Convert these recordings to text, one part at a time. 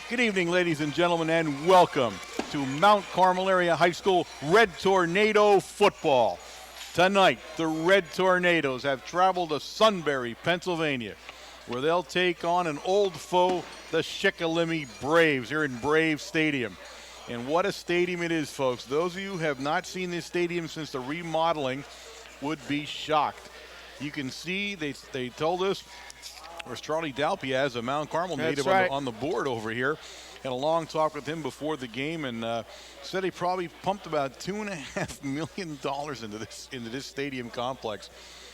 Good evening, ladies and gentlemen, and welcome to Mount Carmel Area High School Red Tornado football. Tonight, the Red Tornadoes have traveled to Sunbury, Pennsylvania, where they'll take on an old foe, the Shikellamy Braves, here in Brave Stadium. And what a stadium it is, folks. Those of you who have not seen this stadium since the remodeling would be shocked. You can see, they told us, there's Charlie Dalpiaz, a Mount Carmel native, right, on the board over here. Had a long talk with him before the game, and said he probably pumped about $2.5 million into this stadium complex.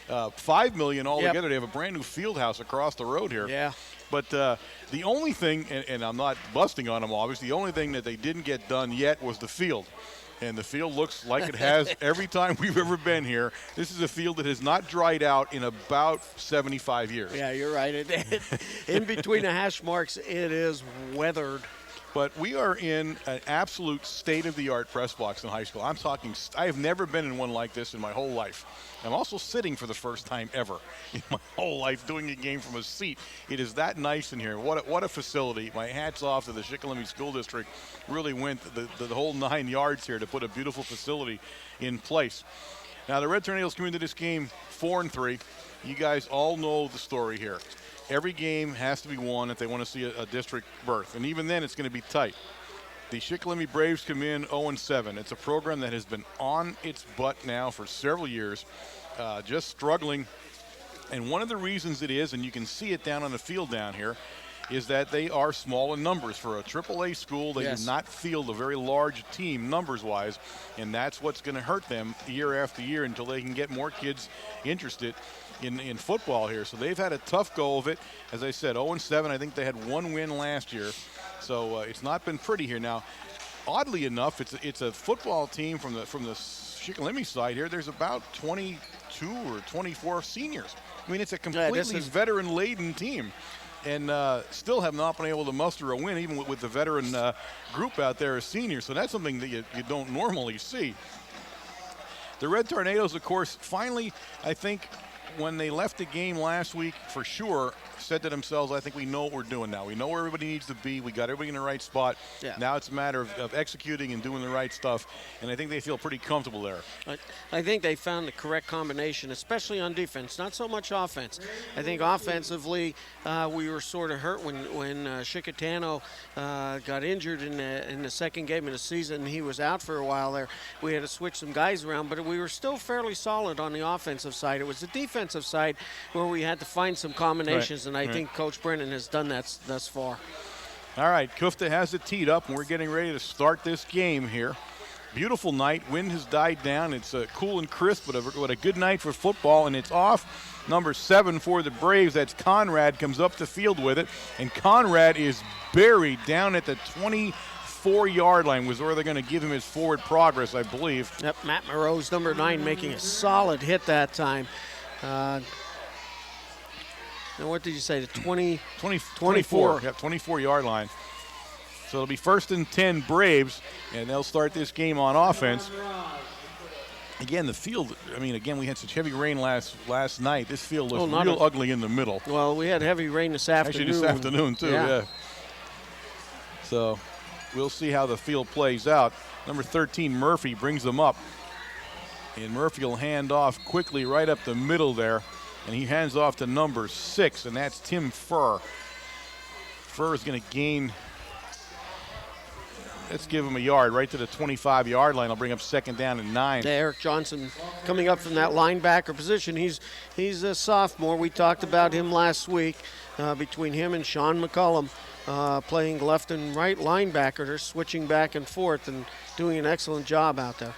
$5 million altogether. Yep. They have a brand new field house across the road here. Yeah. But the only thing, and I'm not busting on them, obviously, the only thing that they didn't get done yet was the field. And the field looks like it has every time we've ever been here. This is a field that has not dried out in about 75 years. Yeah, you're right. In between the hash marks, it is weathered. But we are in an absolute state-of-the-art press box in high school. I'm talking, I have never been in one like this in my whole life. I'm also sitting for the first time ever in my whole life doing a game from a seat. It is that nice in here. What a facility. My hat's off to the Shikellamy School District. Really went the whole 9 yards here to put a beautiful facility in place. Now, the Red Tornadoes come into this game 4-3. You guys all know the story here. Every game has to be won if they want to see a district berth, and even then it's going to be tight. The Shikellamy Braves come in 0-7. It's a program that has been on its butt now for several years, just struggling. And one of the reasons it is, and you can see it down on the field down here, is that they are small in numbers. For a AAA school, they do not field a very large team numbers-wise, and that's what's going to hurt them year after year until they can get more kids interested in football here. So they've had a tough go of it. As I said, 0-7. I think they had one win last year. So it's not been pretty here. Now, oddly enough, it's a football team from the Shikellamy side here. There's about 22 or 24 seniors. I mean, it's a completely veteran-laden team. And still have not been able to muster a win, even with the veteran group out there as seniors. So that's something that you don't normally see. The Red Tornadoes, of course, finally, I think, when they left the game last week, for sure, said to themselves, I think we know what we're doing now. We know where everybody needs to be. We got everybody in the right spot. Yeah. Now it's a matter of executing and doing the right stuff, and I think they feel pretty comfortable there. I think they found the correct combination, especially on defense, not so much offense. I think offensively we were sort of hurt when Shikellamy got injured in the second game of the season. He was out for a while there. We had to switch some guys around, but we were still fairly solid on the offensive side. It was the defensive side where we had to find some combinations, and I think Coach Brennan has done that thus far. All right, Kufta has it teed up, and we're getting ready to start this game here. Beautiful night. Wind has died down. It's cool and crisp, but what a good night for football, and it's off. Number 7 for the Braves, that's Conrad, comes up the field with it, and Conrad is buried down at the 24-yard line, was where they're going to give him his forward progress, I believe. Yep, Matt Moreau's number 9 making a solid hit that time. Now what did you say, the 24? Yep, 24-yard line. So it'll be 1st and 10 Braves, and they'll start this game on offense. Again, the field, I mean, again, we had such heavy rain last night. This field looks real ugly in the middle. Well, we had heavy rain this afternoon. Actually, this afternoon, too, yeah. So we'll see how the field plays out. Number 13, Murphy, brings them up. And Murphy will hand off quickly right up the middle there. And he hands off to number 6, and that's Tim Furr. Furr is going to gain, let's give him a yard, right to the 25-yard line. I'll bring up 2nd down and 9. Eric Johnson coming up from that linebacker position. He's a sophomore. We talked about him last week. Between him and Sean McCullum playing left and right linebacker. They're switching back and forth and doing an excellent job out there.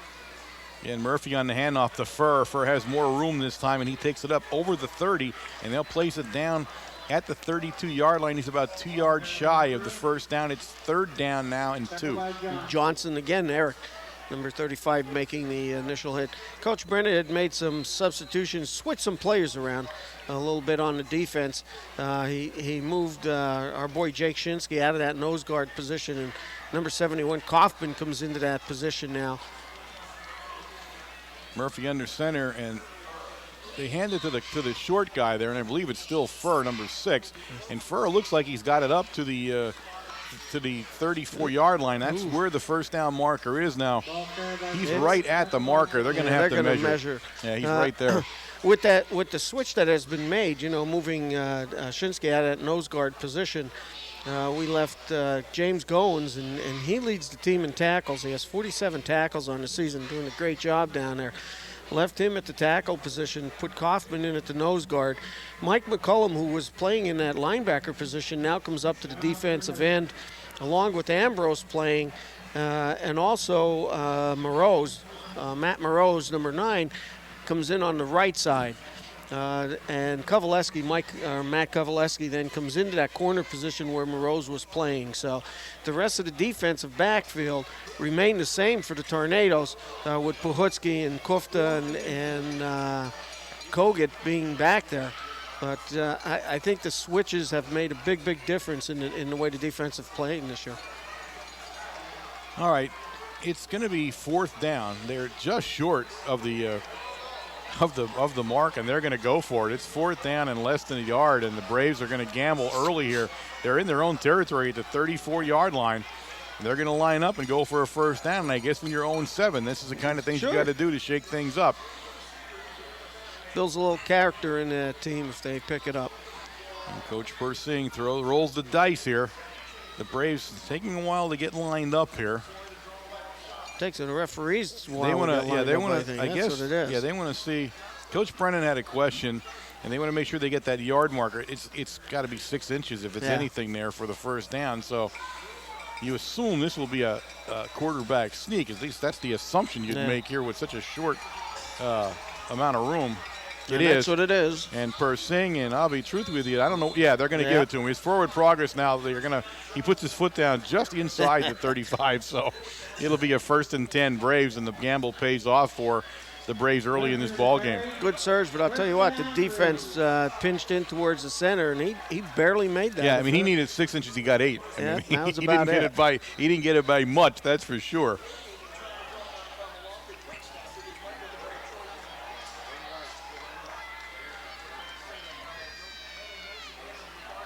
And Murphy on the handoff to Furr. Furr has more room this time, and he takes it up over the 30, and they'll place it down at the 32-yard line. He's about 2 yards shy of the first down. It's 3rd down now and 2. Johnson again, Eric, number 35, making the initial hit. Coach Brennan had made some substitutions, switched some players around a little bit on the defense. He moved our boy Jake Shinsky out of that nose guard position, and number 71, Kaufman, comes into that position now. Murphy under center, and they hand it to the short guy there, and I believe it's still Furr, number 6. And Furr looks like he's got it up to the to the 34-yard line. That's where the first down marker is now. He's right at the marker. They're going to have to measure. Yeah, he's right there. With the switch that has been made, moving Shinsky out at nose guard position, we left James Goins, and he leads the team in tackles. He has 47 tackles on the season, doing a great job down there. Left him at the tackle position, put Kaufman in at the nose guard. Mike McCullum, who was playing in that linebacker position, now comes up to the defensive end, along with Ambrose playing, and also Matt Morose, number 9, comes in on the right side. And Matt Kovaleski then comes into that corner position where Morose was playing. So the rest of the defensive backfield remain the same for the Tornadoes, with Puhutsky and Kufta and Kogut being back there. But I think the switches have made a big, big difference in the way the defense have played this year. All right, it's going to be 4th down. They're just short of the mark, and they're going to go for it. It's 4th down and less than a yard, and the Braves are going to gamble early here. They're in their own territory at the 34-yard line. They're going to line up and go for a first down, and I guess when you're 0-7, this is the kind of things you got to do to shake things up. Builds a little character in the team if they pick it up. And Coach Persing rolls the dice here. The Braves taking a while to get lined up here. Takes the referees a while. They want to. I guess. That's what it is. Yeah, they want to see. Coach Brennan had a question, and they want to make sure they get that yard marker. It's got to be 6 inches if it's anything there for the first down. So you assume this will be a quarterback sneak. At least that's the assumption you'd make here with such a short amount of room. That's what it is. And Persing, and I'll be truthful with you, I don't know. Yeah, they're going to give it to him. His forward progress now. He puts his foot down just inside the 35. So it'll be a 1st and 10 Braves, and the gamble pays off for the Braves early in this ball game. Good surge, but I'll tell you what, the defense pinched in towards the center, and he barely made that. Yeah, I mean, he needed 6 inches. He got 8. That was he about didn't it. He didn't get it by much, that's for sure.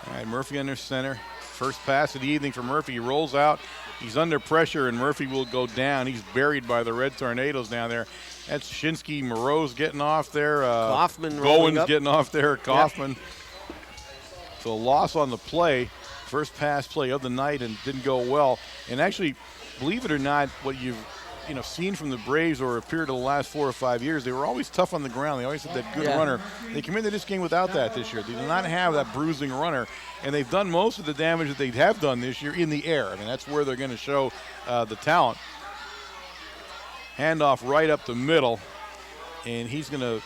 All right, Murphy under center. First pass of the evening for Murphy. He rolls out. He's under pressure, and Murphy will go down. He's buried by the Red Tornadoes down there. That's Shinsky, Morose getting off there. Kaufman Goins getting off there. Kaufman. Yep. So loss on the play. First pass play of the night, and didn't go well. And actually, believe it or not, what you've seen from the Braves or appeared in the last 4 or 5 years, they were always tough on the ground. They always had that good runner. They come into this game without that this year. They do not have that bruising runner, and they've done most of the damage that they have done this year in the air. I mean, that's where they're going to show the talent. Handoff right up the middle, and he's going to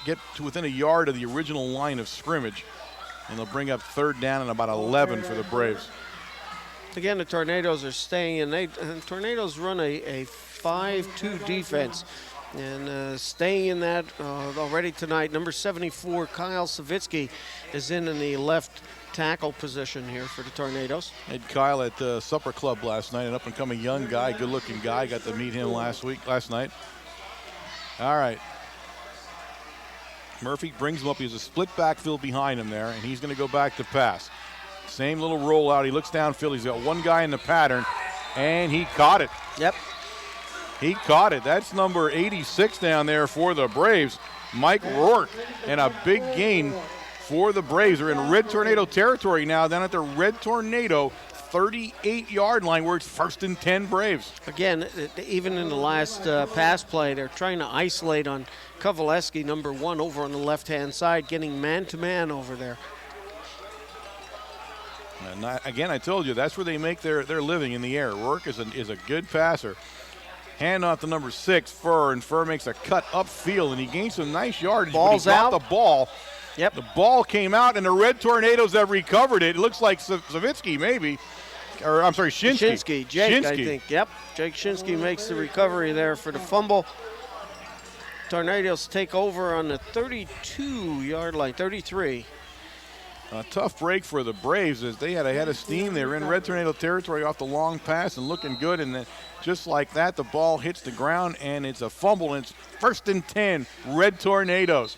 get to within a yard of the original line of scrimmage, and they'll bring up 3rd down and about 11 for the Braves. Again, the Tornadoes are staying in. Tornadoes run a 5-2 defense, and staying in that already tonight. Number 74, Kyle Savitsky, is in the left tackle position here for the Tornadoes. Had Kyle at the Supper Club last night, an up-and-coming young guy, good-looking guy. Got to meet him last night. All right. Murphy brings him up. He has a split backfield behind him there, and he's going to go back to pass. Same little rollout. He looks downfield. He's got one guy in the pattern, and he caught it. Yep. He caught it. That's number 86 down there for the Braves, Mike Rourke, and a big gain for the Braves. They're in Red Tornado territory now, down at the Red Tornado 38-yard line, where it's 1st and 10 Braves. Again, even in the last pass play, they're trying to isolate on Kovaleski, number 1, over on the left-hand side, getting man-to-man over there. And again, I told you, that's where they make their living, in the air. Rourke is a good passer. Hand off to number 6, Furr, and Furr makes a cut upfield, and he gains some nice yardage. Ball's but he got out. The ball. Yep. The ball came out, and the Red Tornadoes have recovered it. It looks like Savitsky maybe. Or, I'm sorry, Shinsky. Jake, I think. Yep. Jake Shinsky makes the recovery there for the fumble. Tornadoes take over on the 32-yard line, 33. A tough break for the Braves as they had a head of steam. They were in Red Tornado territory off the long pass and looking good. And then just like that, the ball hits the ground, and it's a fumble, and it's 1st and 10, Red Tornadoes.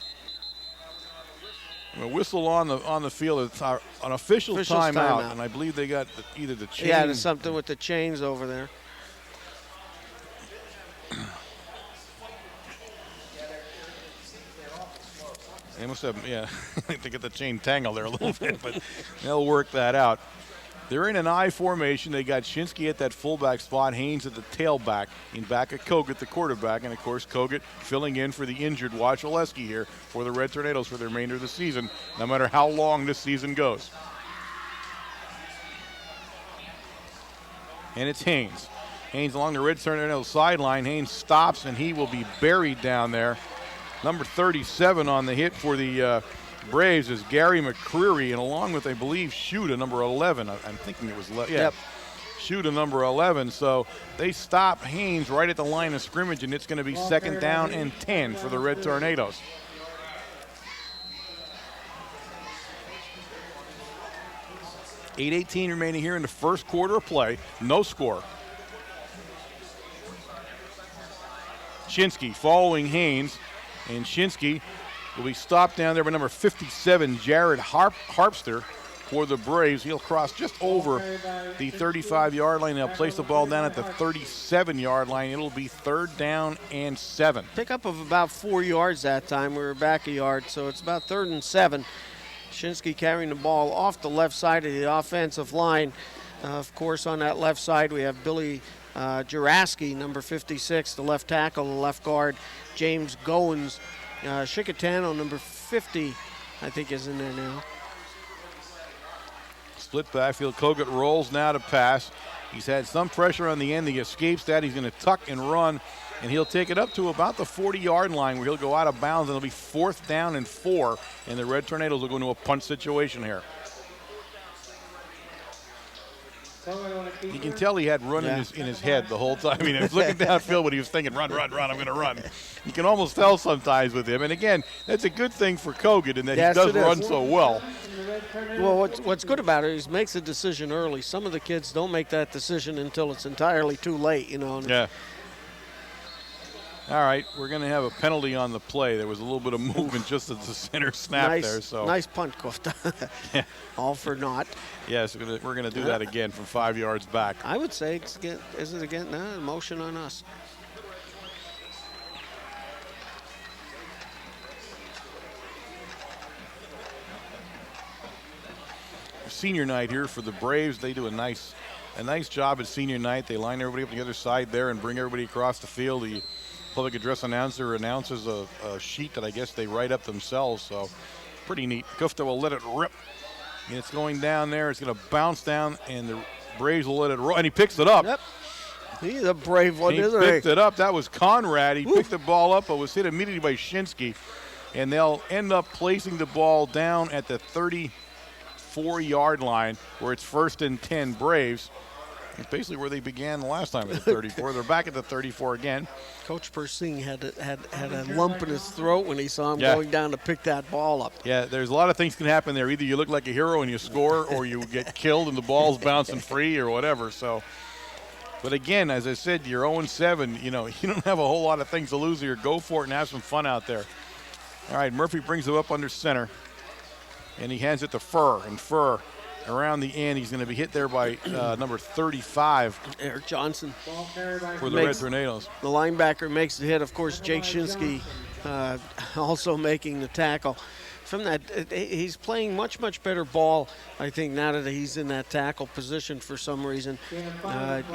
A whistle on the field. It's an official timeout, and I believe they got either the chain. Yeah, there's something with the chains over there. They must have, yeah, they get the chain tangled there a little bit, but they'll work that out. They're in an I formation. They got Shinsky at that fullback spot, Haynes at the tailback, in back of Kogut, the quarterback, and of course Kogut filling in for the injured Wachaleski here for the Red Tornadoes for the remainder of the season, no matter how long this season goes. And it's Haynes. Haynes along the Red Tornadoes sideline. Haynes stops, and he will be buried down there. Number 37 on the hit for the Braves is Gary McCreary, and along with, I believe, Shuda, number 11. I'm thinking it was, Yep. Shuda, number 11. So they stop Haynes right at the line of scrimmage, and it's going to be second down and 10 for the Red Tornadoes. .818 remaining here in the first quarter of play. No score. Shinsky following Haynes. And Shinsky will be stopped down there by number 57, Jared Harpster for the Braves. He'll cross just over the 35-yard line. They'll place the ball down at the 37-yard line. It'll be third down and 7. Pickup of about 4 yards that time. We were back a yard, so it's about 3rd and 7. Shinsky carrying the ball off the left side of the offensive line. Of course, on that left side, we have Billy Juraski, number 56, the left tackle, the left guard. James Goins, Shikellamy, number 50, I think is in there now. Split backfield. Kogut rolls now to pass. He's had some pressure on the end. He escapes that. He's going to tuck and run, and he'll take it up to about the 40-yard line where he'll go out of bounds, and it'll be 4th down and 4, and the Red Tornadoes will go into a punt situation here. You can tell he had run in his head the whole time. I mean, he was looking downfield, but he was thinking, run, I'm going to run. You can almost tell sometimes with him. And, again, that's a good thing for Kogut in that he does run so well. Well, what's good about it is he makes a decision early. Some of the kids don't make that decision until it's entirely too late, you know. Yeah. All right, we're going to have a penalty on the play. There was a little bit of movement just at the center snap there. So nice punt, Kofta. Yeah. All for naught. Yes, we're going to do that again from 5 yards back. I would say, is it again? No, motion on us. Senior night here for the Braves. They do a nice job at senior night. They line everybody up on the other side there and bring everybody across the field. The public address announcer announces a sheet that I guess they write up themselves, so pretty neat. Gufta will let it rip, and it's going down there. It's going to bounce down, and the Braves will let it roll, and he picks it up. Yep. He's a brave one, isn't he? He picked it up. That was Conrad. He picked the ball up, but was hit immediately by Shinsky, and they'll end up placing the ball down at the 34-yard line where it's 1st and 10 Braves. It's basically where they began the last time at the 34. They're back at the 34 again. Coach Persing had a lump in his throat when he saw him going down to pick that ball up. Yeah, there's a lot of things can happen there. Either you look like a hero and you score, or you get killed and the ball's bouncing free or whatever. So, but again, as I said, you're 0-7. You know, you don't have a whole lot of things to lose here. Go for it and have some fun out there. All right, Murphy brings it up under center, and he hands it to Furr, and Furr around the end. He's going to be hit there by number 35. Eric Johnson. For the Red Tornadoes. The linebacker makes the hit. Of course, Jake Shinsky also making the tackle. From that, he's playing much better ball, I think, now that he's in that tackle position for some reason.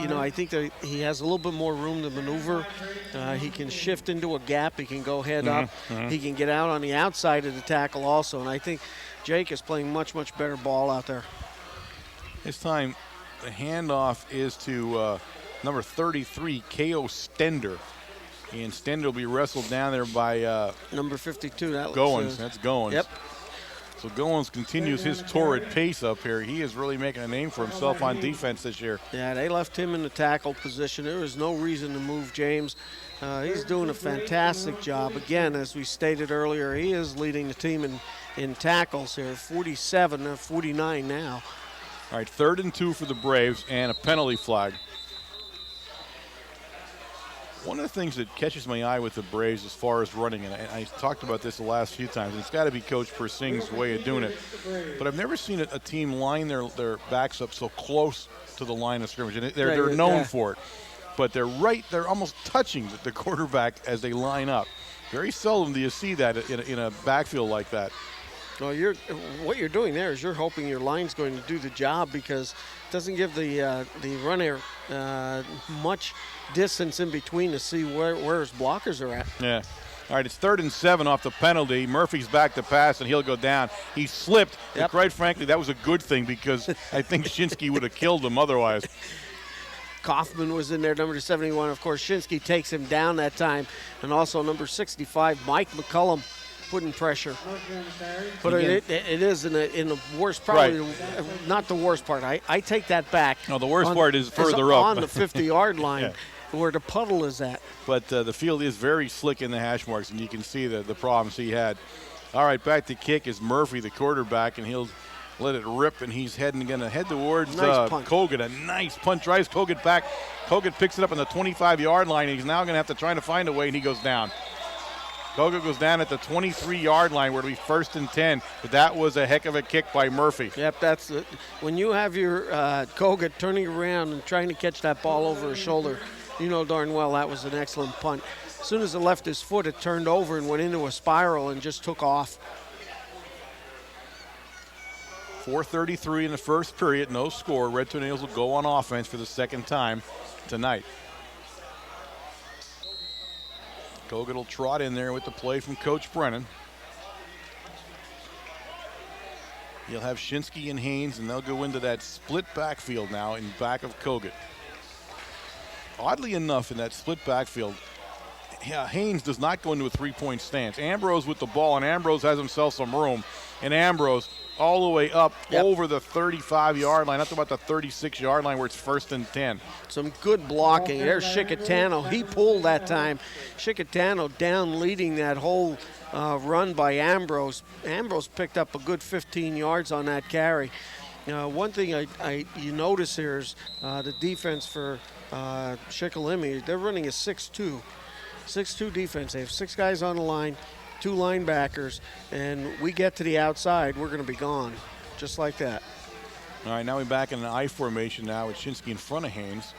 You know, I think that he has a little bit more room to maneuver. He can shift into a gap. He can go head up. He can get out on the outside of the tackle also. And I think Jake is playing much better ball out there. This time, the handoff is to number 33, K.O. Stender. And Stender will be wrestled down there by number 52. That Goins. That's Goins. Yep. So Goins continues his torrid pace up here. He is really making a name for himself on defense this year. Yeah, they left him in the tackle position. There was no reason to move James. He's doing a fantastic job. Again, as we stated earlier, he is leading the team in tackles here, 47, 49 now. All right, 3rd and 2 for the Braves and a penalty flag. One of the things that catches my eye with the Braves as far as running, and I talked about this the last few times, and it's got to be Coach Persing's way of doing it, but I've never seen a team line their backs up so close to the line of scrimmage, and they're known for it. But they're almost touching the quarterback as they line up. Very seldom do you see that in a backfield like that. Well, what you're doing there is you're hoping your line's going to do the job, because it doesn't give the runner much distance in between to see where his blockers are at. Yeah. All right, it's 3rd and 7 off the penalty. Murphy's back to pass, and he'll go down. He slipped, and quite frankly, that was a good thing, because I think Shinsky would have killed him otherwise. Kaufman was in there, number 71. Of course, Shinsky takes him down that time. And also number 65, Mike McCullum, putting pressure. But it is in the worst, probably not the worst part. I take that back. No, the worst part is further up. On the 50-yard line where the puddle is at. But the field is very slick in the hash marks, and you can see the problems he had. All right, back to kick is Murphy, the quarterback, and he'll let it rip, and he's going to head towards Kogut. A nice punt, drives Kogut back. Kogut picks it up on the 25-yard line, and he's now going to have to try to find a way, and he goes down. Kogut goes down at the 23-yard line, where it'll be 1st and 10. But that was a heck of a kick by Murphy. Yep, that's it. When you have your Kogut turning around and trying to catch that ball over his shoulder, you know darn well that was an excellent punt. As soon as it left his foot, it turned over and went into a spiral and just took off. 4:33 in the first period, no score. Red Tornadoes will go on offense for the second time tonight. Kogut will trot in there with the play from Coach Brennan. He'll have Shinsky and Haynes, and they'll go into that split backfield now in back of Kogut. Oddly enough, in that split backfield, Haynes does not go into a three-point stance. Ambrose with the ball, and Ambrose has himself some room. And Ambrose all the way up over the 35-yard line, up to about the 36-yard line where it's 1st and 10. Some good blocking. There's Shikellamy. He pulled that time. Shikellamy down leading that whole run by Ambrose. Ambrose picked up a good 15 yards on that carry. One thing you notice here is the defense for Shikellamy. They're running a 6-2 defense. They have 6 guys on the line, 2 linebackers, and we get to the outside, we're going to be gone, just like that. All right, now we're back in an I formation now with Shinsky in front of Haynes.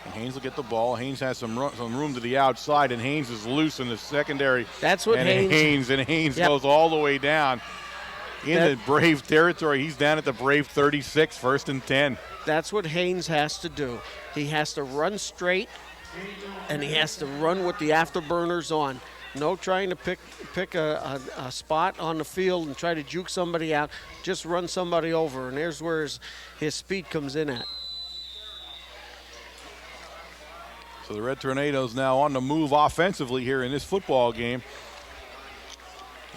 And Haynes will get the ball. Haynes has some room to the outside, and Haynes is loose in the secondary. That's what Haynes goes all the way down in the Brave territory. He's down at the Brave 36, 1st and 10. That's what Haynes has to do. He has to run straight, and he has to run with the afterburners on. No trying to pick a spot on the field and try to juke somebody out. Just run somebody over, and there's where his speed comes in at. So the Red Tornadoes now on the move offensively here in this football game.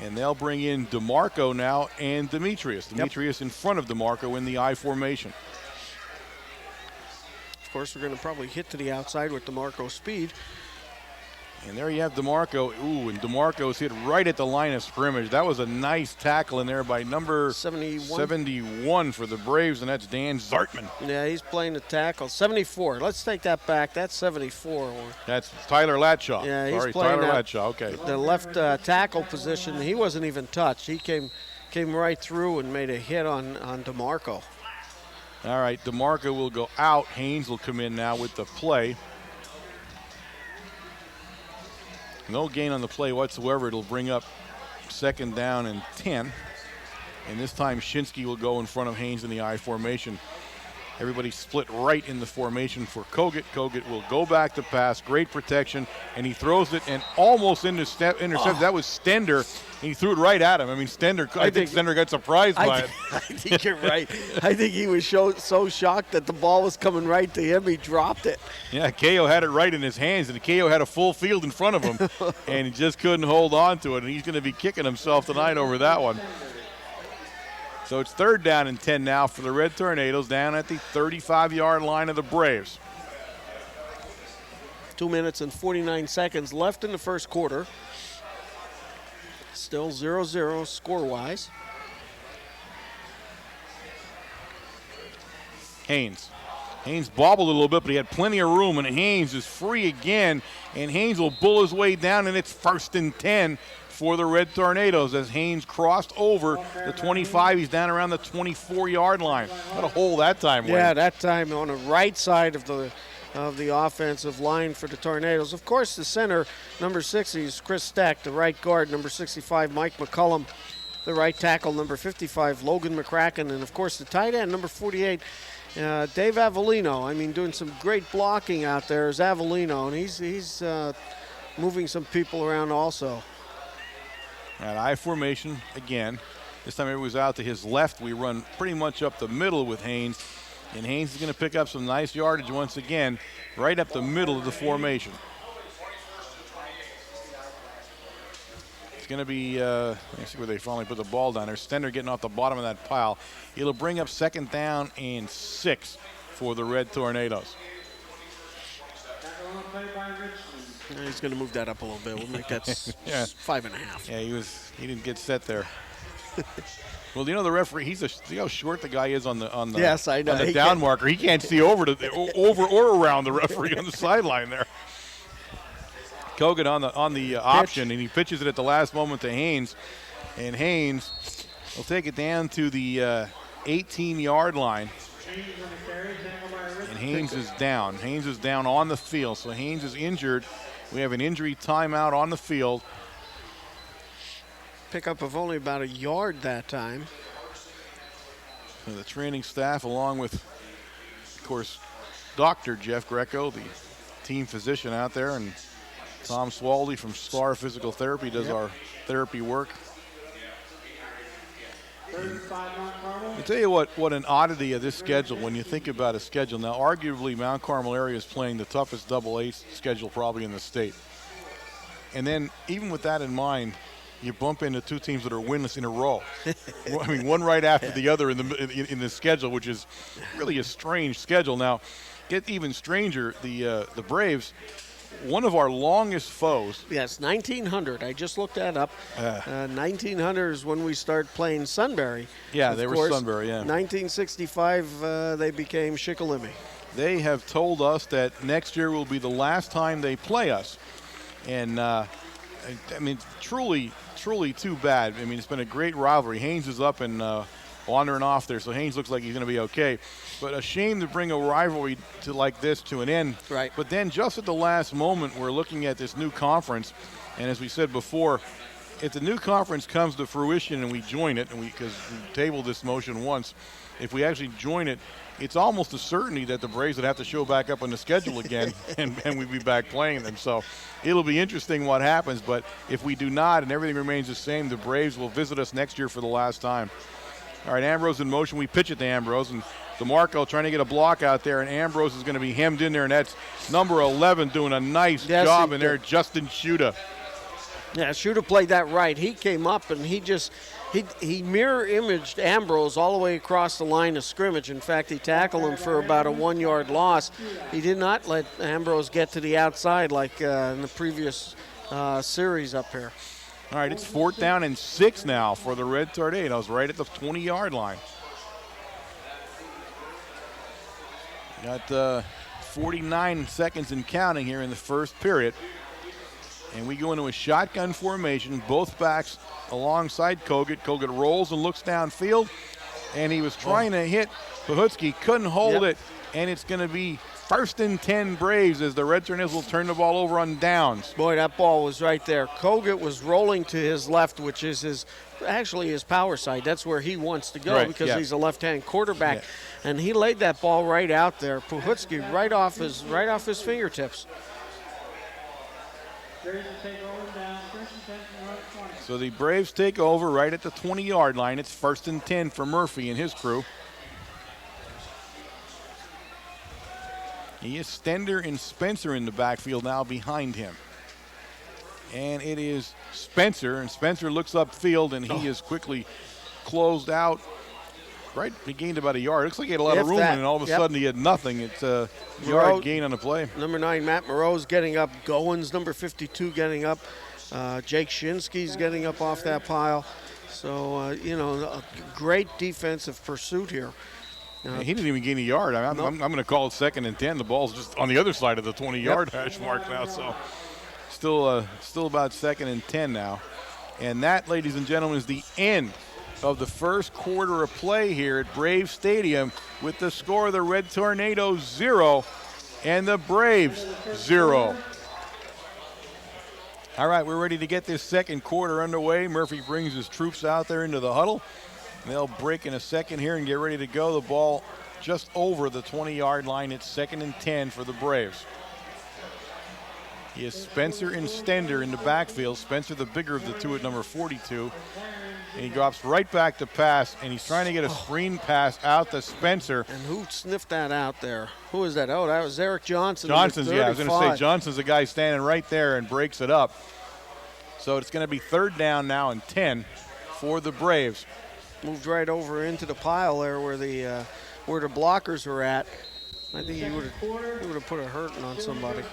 And they'll bring in DeMarco now and Demetrius. Demetrius in front of DeMarco in the I formation. Of course, we're going to probably hit to the outside with DeMarco's speed. And there you have DeMarco. Ooh, and DeMarco's hit right at the line of scrimmage. That was a nice tackle in there by number 71 for the Braves, and that's Dan Zartman. Yeah, he's playing the tackle. 74. Let's take that back. That's 74. That's Tyler Latshaw. Yeah, he's playing Tyler Latshaw. Okay. The left tackle position. He wasn't even touched. He came right through and made a hit on DeMarco. All right, DeMarco will go out. Haynes will come in now with the play. No gain on the play whatsoever. It'll bring up 2nd down and 10. And this time Shinsky will go in front of Haynes in the I formation. Everybody split right in the formation for Kogut. Kogut will go back to pass. Great protection. And he throws it and almost intercepted. That was Stender. And he threw it right at him. I mean, I think Stender got surprised by it. I think you're right. I think he was so shocked that the ball was coming right to him, he dropped it. Yeah, Ko had it right in his hands, and Ko had a full field in front of him, and he just couldn't hold on to it, and he's going to be kicking himself tonight over that one. So it's 3rd down and 10 now for the Red Tornadoes down at the 35-yard line of the Braves. 2 minutes and 49 seconds left in the first quarter. Still 0-0 Haynes Haynes bobbled a little bit, but he had plenty of room, and Haynes is free again, and Haynes will bull his way down, and it's 1st and 10 for the Red Tornadoes as Haynes crossed over the 25. He's down around the 24-yard line. What a hole that time was. Yeah, that time on the right side of the offensive line for the Tornadoes. Of course, the center, number 60, is Chris Steck. The right guard, number 65, Mike McCullum. The right tackle, number 55, Logan McCracken. And, of course, the tight end, number 48, Dave Avellino. I mean, doing some great blocking out there is Avellino, and he's moving some people around also. At I formation again. This time it was out to his left. We run pretty much up the middle with Haynes. And Haynes is going to pick up some nice yardage once again, right up the middle of the formation. It's going to be, let me see where they finally put the ball down there. Stender getting off the bottom of that pile. It'll bring up 2nd down and 6 for the Red Tornadoes. He's going to move that up a little bit. We'll make that 5.5. Yeah, he didn't get set there. Well, the referee, see how short the guy is on the yes, I know. On the down marker. He can't see over or around the referee on the sideline there. Kogan on the option, and he pitches it at the last moment to Haynes, and Haynes will take it down to the 18-yard line. And Haynes is down. Haynes is down on the field, so Haynes is injured. We have an injury timeout on the field. Pickup of only about a yard that time. So the training staff, along with, of course, Dr. Jeff Greco, the team physician out there, and Tom Swaldy from Star Physical Therapy does our therapy work. I'll tell you what an oddity of this schedule when you think about a schedule. Now, arguably, Mount Carmel area is playing the toughest AA schedule probably in the state. And then, even with that in mind, you bump into 2 teams that are winless in a row. I mean, one right after the other in the schedule, which is really a strange schedule. Now, get even stranger, the Braves, one of our longest foes. Yes, 1900. I just looked that up. 1900 is when we started playing Sunbury. Yeah, they were Sunbury, yeah. 1965, they became Shikellamy. They have told us that next year will be the last time they play us. And, I mean, truly too bad. I mean, it's been a great rivalry. Haynes is up and wandering off there, so Haynes looks like he's going to be okay. But a shame to bring a rivalry like this to an end. Right. But then just at the last moment, we're looking at this new conference. And as we said before, if the new conference comes to fruition and we join it, and because we tabled this motion once, if we actually join it, it's almost a certainty that the Braves would have to show back up on the schedule again, and we'd be back playing them. So it'll be interesting what happens. But if we do not and everything remains the same, the Braves will visit us next year for the last time. All right, Ambrose in motion. We pitch it to Ambrose, and DeMarco trying to get a block out there, and Ambrose is going to be hemmed in there, and that's number 11 doing a nice job in there, Justin Schuda. Yeah, Schuda played that right. He came up, and he mirror imaged Ambrose all the way across the line of scrimmage. In fact, he tackled him for about a 1-yard loss. He did not let Ambrose get to the outside like in the previous series up here. All right, it's 4th down and 6 now for the Red Tornadoes, right at the 20-yard line. Got 49 seconds and counting here in the first period. And we go into a shotgun formation, both backs alongside Kogut. Kogut rolls and looks downfield, and he was trying to hit Pahutsky, couldn't hold it, and it's going to be 1st and 10 Braves as the Red Tornadoes will turn the ball over on downs. Boy, that ball was right there. Kogut was rolling to his left, which is his power side. That's where he wants to go because he's a left-hand quarterback, and he laid that ball right out there. Pahutsky right off his fingertips. So the Braves take over right at the 20-yard line. It's 1st and 10 for Murphy and his crew. He is Stender and Spencer in the backfield now behind him. And it is Spencer, and Spencer looks upfield, and he is quickly closed out. Right, he gained about a yard. Looks like he had a lot of room, and all of a sudden he had nothing. It's a yard gain on the play. Number 9, Matt Moreau's getting up. Goins, number 52, getting up. Jake Shinsky's getting up off that pile. So, a great defensive pursuit here. He didn't even gain a yard. I'm going to call it 2nd and 10. The ball's just on the other side of the 20-yard hash mark now. So still about 2nd and 10 now. And that, ladies and gentlemen, is the end of the first quarter of play here at Braves Stadium with the score of the Red Tornadoes 0 and the Braves 0. All right, we're ready to get this second quarter underway. Murphy brings his troops out there into the huddle. They'll break in a second here and get ready to go. The ball just over the 20-yard line. It's 2nd and 10 for the Braves. He has Spencer and Stender in the backfield. Spencer, the bigger of the two, at number 42. And he drops right back to pass, and he's trying to get a screen pass out to Spencer. And who sniffed that out there? Who is that? Oh, that was Eric Johnson. Johnson's, yeah, I was going to say Johnson's the guy standing right there and breaks it up. So it's going to be 3rd down now and 10 for the Braves. Moved right over into the pile there where the blockers were at. I think he would have put a hurting on somebody.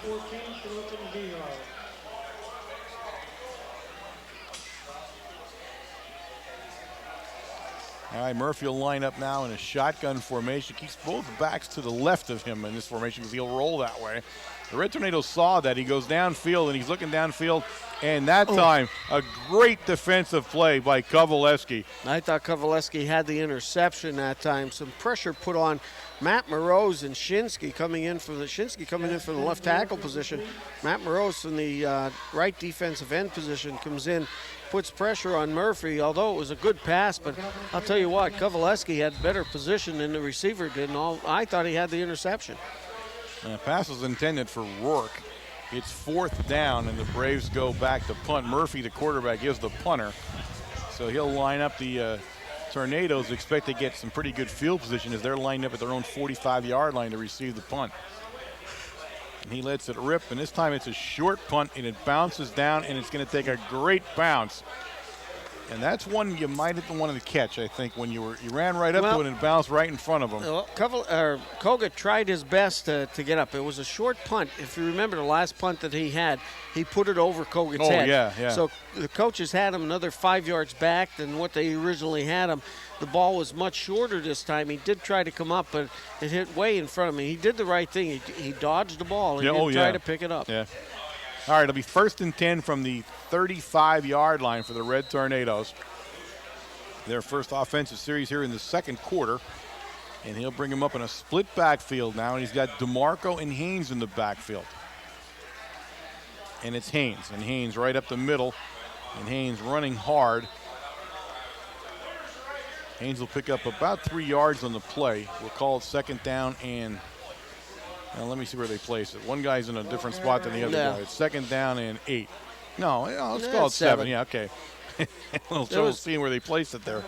All right, Murphy will line up now in a shotgun formation. Keeps both backs to the left of him in this formation because he'll roll that way. The Red Tornadoes saw that. He goes downfield, and he's looking downfield. And that time, a great defensive play by Kovaleski. I thought Kovaleski had the interception that time. Some pressure put on Matt Moroz and Shinsky coming in from the left tackle position. Matt Moroz from the right defensive end position comes in, puts pressure on Murphy, although it was a good pass. But I'll tell you what, Kovaleski had better position than the receiver did, and I thought he had the interception. And the pass was intended for Rourke. It's 4th down, and the Braves go back to punt. Murphy, the quarterback, is the punter. So he'll line up. The Tornadoes expect to get some pretty good field position as they're lined up at their own 45-yard line to receive the punt. And he lets it rip, and this time it's a short punt, and it bounces down, and it's going to take a great bounce. And that's one you might have wanted to catch, I think, when you ran right up to it and it bounced right in front of him. Koga tried his best to get up. It was a short punt. If you remember the last punt that he had, he put it over Koga's head. Yeah. So the coaches had him another 5 yards back than what they originally had him. The ball was much shorter this time. He did try to come up, but it hit way in front of him. He did the right thing. He dodged the ball and didn't try to pick it up. Yeah. All right, it'll be 1st and 10 from the 35-yard line for the Red Tornadoes. Their first offensive series here in the second quarter. And he'll bring him up in a split backfield now. And he's got DeMarco and Haynes in the backfield. And it's Haynes. And Haynes right up the middle. And Haynes running hard. Haynes will pick up about 3 yards on the play. We'll call it 2nd down and... Now let me see where they place it. One guy's in a different spot than the other guy. It's 2nd down and 8. No, let's call it 7. Yeah, okay. A little trouble seeing where they placed it there.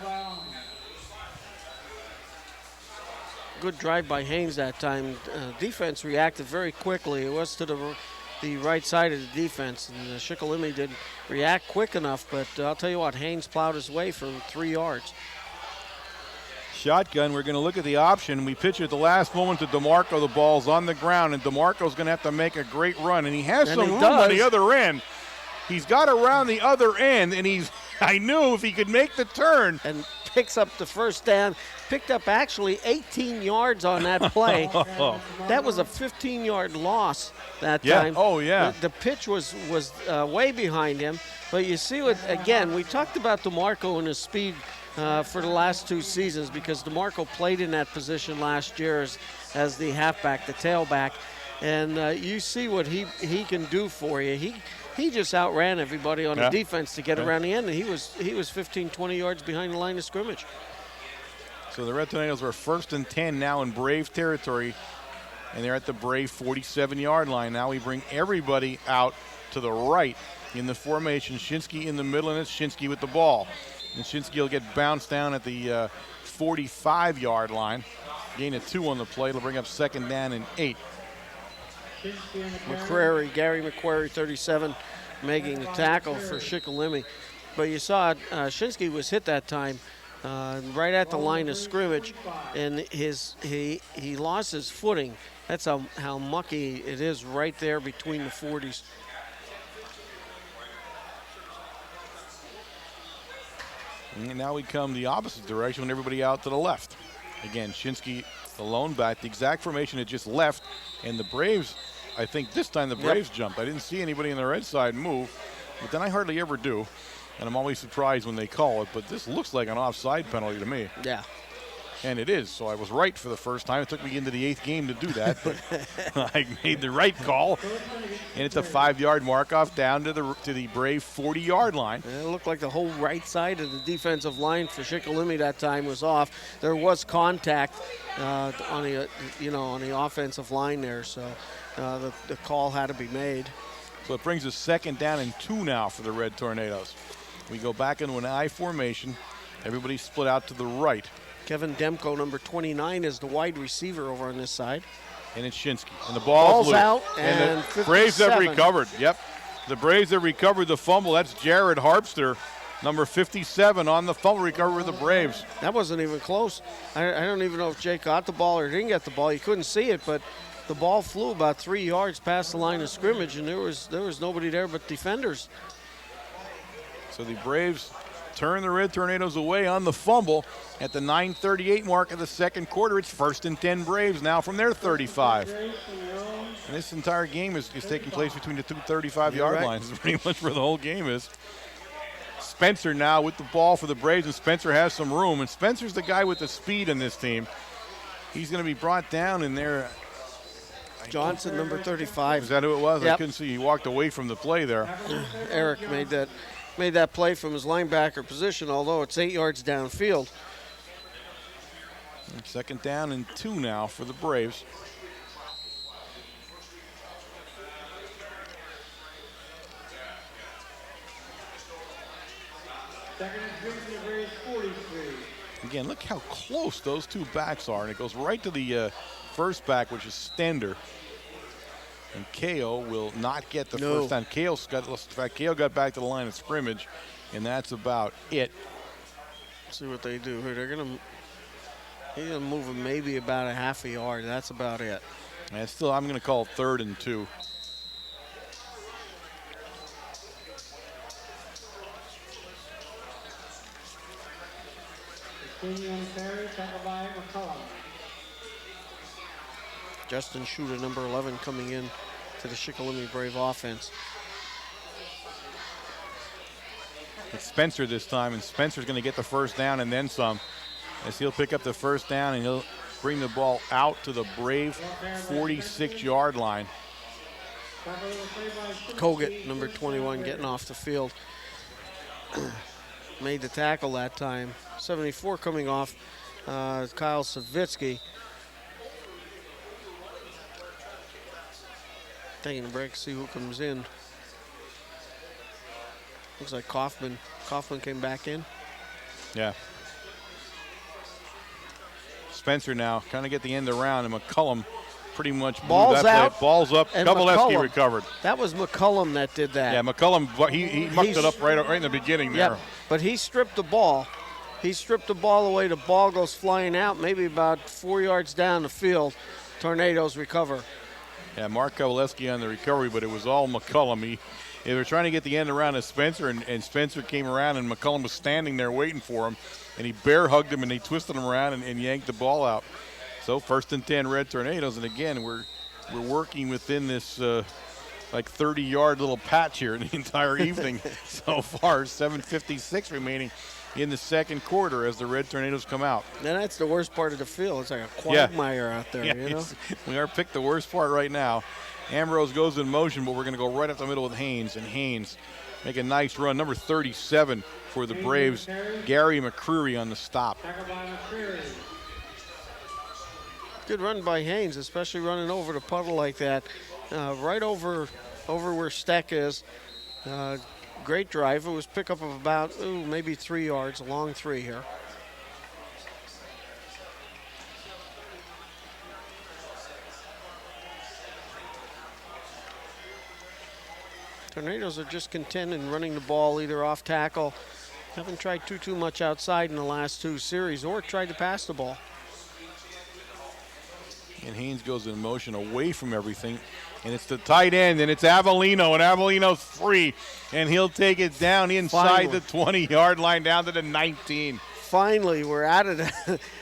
Good drive by Haynes that time. Defense reacted very quickly. It was to the right side of the defense, and Shikellamy didn't react quick enough. But I'll tell you what, Haynes plowed his way for 3 yards. Shotgun, we're going to look at the option. We pitch at the last moment to DeMarco. The ball's on the ground, and DeMarco's going to have to make a great run. And he has some room on the other end. He's got around the other end, and I knew if he could make the turn. And picks up the first down. Picked up actually 18 yards on that play. That was a 15-yard loss that time. Oh, yeah. The pitch was way behind him. But you see what, again, we talked about DeMarco and his speed for the last 2 seasons because DeMarco played in that position last year as the halfback, the tailback. And you see what he can do for you. He just outran everybody on the defense to get around the end, and he was 15, 20 yards behind the line of scrimmage. So the Red Tornadoes are 1st and 10 now in Brave territory, and they're at the Brave 47-yard line. Now we bring everybody out to the right in the formation. Shinsky in the middle, and it's Shinsky with the ball. And Shinsky will get bounced down at the 45-yard line. Gain of 2 on the play. It'll bring up 2nd down and 8. Gary McQuarrie, 37, making the tackle for Shikellamy. But you saw Shinsky was hit that time right at the line of scrimmage, and he lost his footing. That's how mucky it is right there between the 40s. And now we come the opposite direction with everybody out to the left. Again, Shinsky, the lone back, the exact formation had just left, and the Braves, I think this time the Braves jumped. I didn't see anybody on the red side move, but then I hardly ever do, and I'm always surprised when they call it, but this looks like an offside penalty to me. Yeah. And it is, so I was right for the first time. It took me into the 8th game to do that, but I made the right call. And it's a 5-yard mark-off down to the Brave 40-yard line. It looked like the whole right side of the defensive line for Shikellamy that time was off. There was contact on the offensive line there, so the call had to be made. So it brings us 2nd down and 2 now for the Red Tornadoes. We go back into an I formation. Everybody split out to the right. Kevin Demko, number 29, is the wide receiver over on this side. And it's Shinsky. And the ball's loose. Out, and the 57. Braves have recovered. Yep. The Braves have recovered the fumble. That's Jared Harpster, number 57, on the fumble recovery with the Braves. That wasn't even close. I don't even know if Jake got the ball or didn't get the ball. You couldn't see it, but the ball flew about 3 yards past the line of scrimmage, and there was nobody there but defenders. So the Braves turn the Red Tornadoes away on the fumble at the 9:38 mark of the second quarter. It's 1st and 10 Braves now from their 35. And this entire game is taking place between the two 35-yard lines. That's pretty much where the whole game is. Spencer now with the ball for the Braves, and Spencer has some room. And Spencer's the guy with the speed in this team. He's going to be brought down in there. Johnson, number 35. Is that who it was? Yep. I couldn't see. He walked away from the play there. Eric made that play from his linebacker position, although it's 8 yards downfield. 2nd down and 2 now for the Braves. Again, look how close those two backs are, and it goes right to the first back, which is Stender. And KO will not get the first down. KO got back to the line of scrimmage, and that's about it. See what they do here. He's gonna move him maybe about a half a yard. That's about it. And still, I'm going to call 3rd and 2. Justin Shooter, number 11, coming in to the Shikellamy Brave offense. It's Spencer this time, and Spencer's going to get the first down and then some, as he'll pick up the first down and he'll bring the ball out to the Brave 46-yard line. Kogut, number 21, getting off the field. Made the tackle that time. 74 coming off, Kyle Savitsky. Taking a break, see who comes in. Looks like Kaufman. Kaufman came back in. Yeah. Spencer now kind of get the end around, and McCullum pretty much balls out. Play. Balls up. Kovalevsky recovered. That was McCullum that did that. Yeah, McCullum, he mucked it up right in the beginning there. Yep, but he stripped the ball. He stripped the ball away. The ball goes flying out, maybe about 4 yards down the field. Tornadoes recover. Yeah, Mark Kovalevsky on the recovery, but it was all McCullum. They were trying to get the end around of Spencer, and Spencer came around, and McCullum was standing there waiting for him, and he bear hugged him, and they twisted him around and yanked the ball out. So 1st and 10 Red Tornadoes, and again, we're working within this like 30-yard little patch here the entire evening so far. 7:56 remaining in the second quarter as the Red Tornadoes come out. And that's the worst part of the field. It's like a quagmire out there, you know? We are picked the worst part right now. Ambrose goes in motion, but we're going to go right up the middle with Haynes, and Haynes make a nice run. Number 37 for the Braves, Gary McCreary on the stop. Good run by Haynes, especially running over the puddle like that. Right over where Steck is. Great drive. It was pickup of about maybe 3 yards, a long 3 here. Tornadoes are just content in running the ball either off tackle. Haven't tried too much outside in the last 2 series or tried to pass the ball. And Haynes goes in motion away from everything. And it's the tight end, and it's Avellino, and Avellino's free. And he'll take it down inside the 20-yard line down to the 19. Finally, we're out of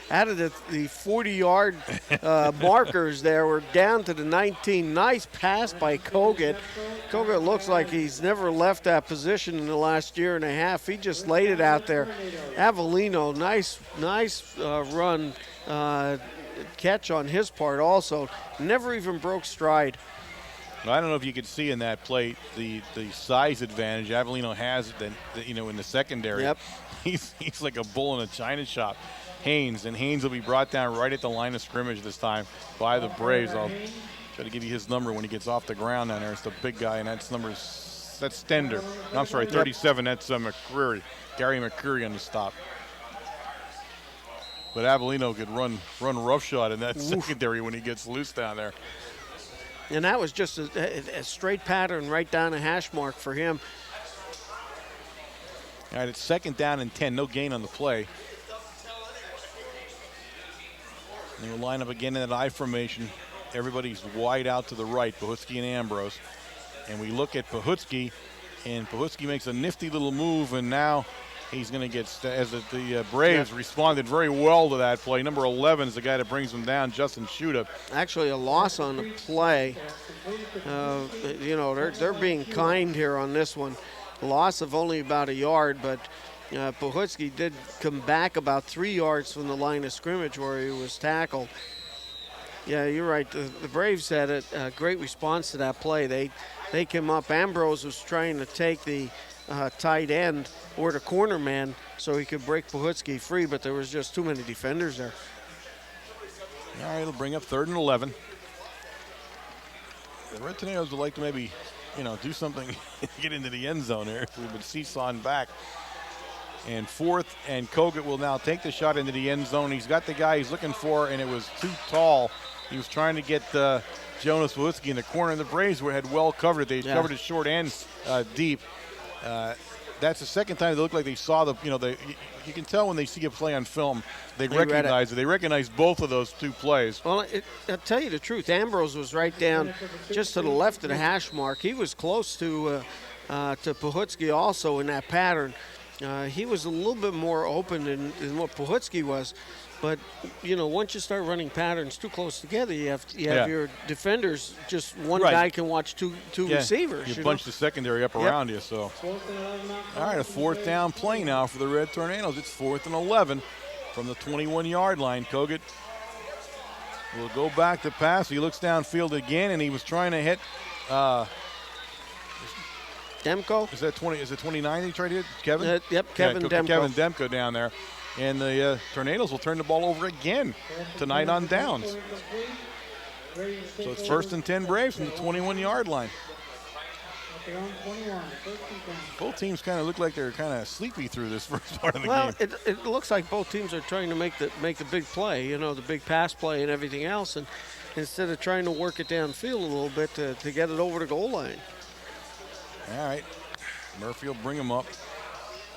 out of the 40-yard markers there. We're down to the 19. Nice pass by Kogut. Kogut looks like he's never left that position in the last year and a half. He just laid it out there. Avellino, nice run. Catch on his part also. Never even broke stride. I don't know if you could see in that play the size advantage Avellino has, in the secondary. Yep. He's like a bull in a china shop. Haynes will be brought down right at the line of scrimmage this time by the Braves. I'll try to give you his number when he gets off the ground down there. It's the big guy, and that's Stender. I'm sorry, 37. That's McCreary, Gary McCreary on the stop. But Avellino could run roughshod in that secondary when he gets loose down there. And that was just a straight pattern right down the hash mark for him. All right, it's 2nd down and 10. No gain on the play. And we'll line up again in that I formation. Everybody's wide out to the right, Pahutski and Ambrose. And we look at Pahutski, and Pahutski makes a nifty little move, and now he's going to get, as the Braves responded very well to that play. Number 11 is the guy that brings him down, Justin Schuda. Actually, a loss on the play. They're being kind here on this one. A loss of only about a yard, but Pahutski did come back about 3 yards from the line of scrimmage where he was tackled. Yeah, you're right. The Braves had a great response to that play. They came up. Ambrose was trying to take the tight end or the corner man so he could break Pahutski free, but there was just too many defenders there. All right, it'll bring up 3rd and 11. The Red Tornadoes would like to maybe, do something, get into the end zone here. We've been seesawing back. And 4th, and Kogut will now take the shot into the end zone. He's got the guy he's looking for, and it was too tall. He was trying to get Jonas Pahutski in the corner, and the Braves had well covered. They covered it short and deep. That's the second time they look like they saw you can tell when they see a play on film, they recognize it. They recognize both of those two plays. Well, I'll tell you the truth. Ambrose was right down just to the left of the hash mark. He was close to Pahutski also in that pattern. He was a little bit more open than what Pahutski was. But, once you start running patterns too close together, you have your defenders, just one guy can watch two receivers. You bunch the secondary up around you. So, all right, a 4th down play now for the Red Tornadoes. It's 4th and 11 from the 21-yard line. Kogut will go back to pass. He looks downfield again, and he was trying to hit Demko. Is that 20? Is it 29 he tried to hit? Kevin? Yep, Kevin Demko. Kevin Demko down there. And the Tornadoes will turn the ball over again tonight on downs. So it's 1st and 10 Braves from the 21-yard line. Both teams kind of look like they're kind of sleepy through this first part of the game. Well, it looks like both teams are trying to make the big play, the big pass play and everything else, and instead of trying to work it downfield a little bit to get it over the goal line. All right, Murphy will bring him up.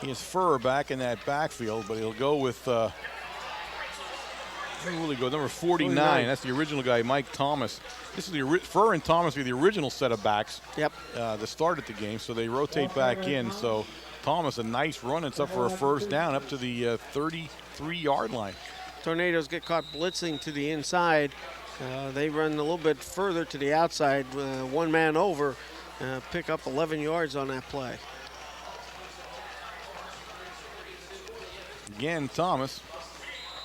He has Furr back in that backfield, but he'll go with where will he go? Number 49. That's the original guy, Mike Thomas. This is Furr and Thomas are the original set of backs. Yep. That started the game, so they rotate back in. So Thomas, a nice run. It's up for a 1st down, up to the 33-yard line. Tornadoes get caught blitzing to the inside. They run a little bit further to the outside, one man over, pick up 11 yards on that play. Again, Thomas.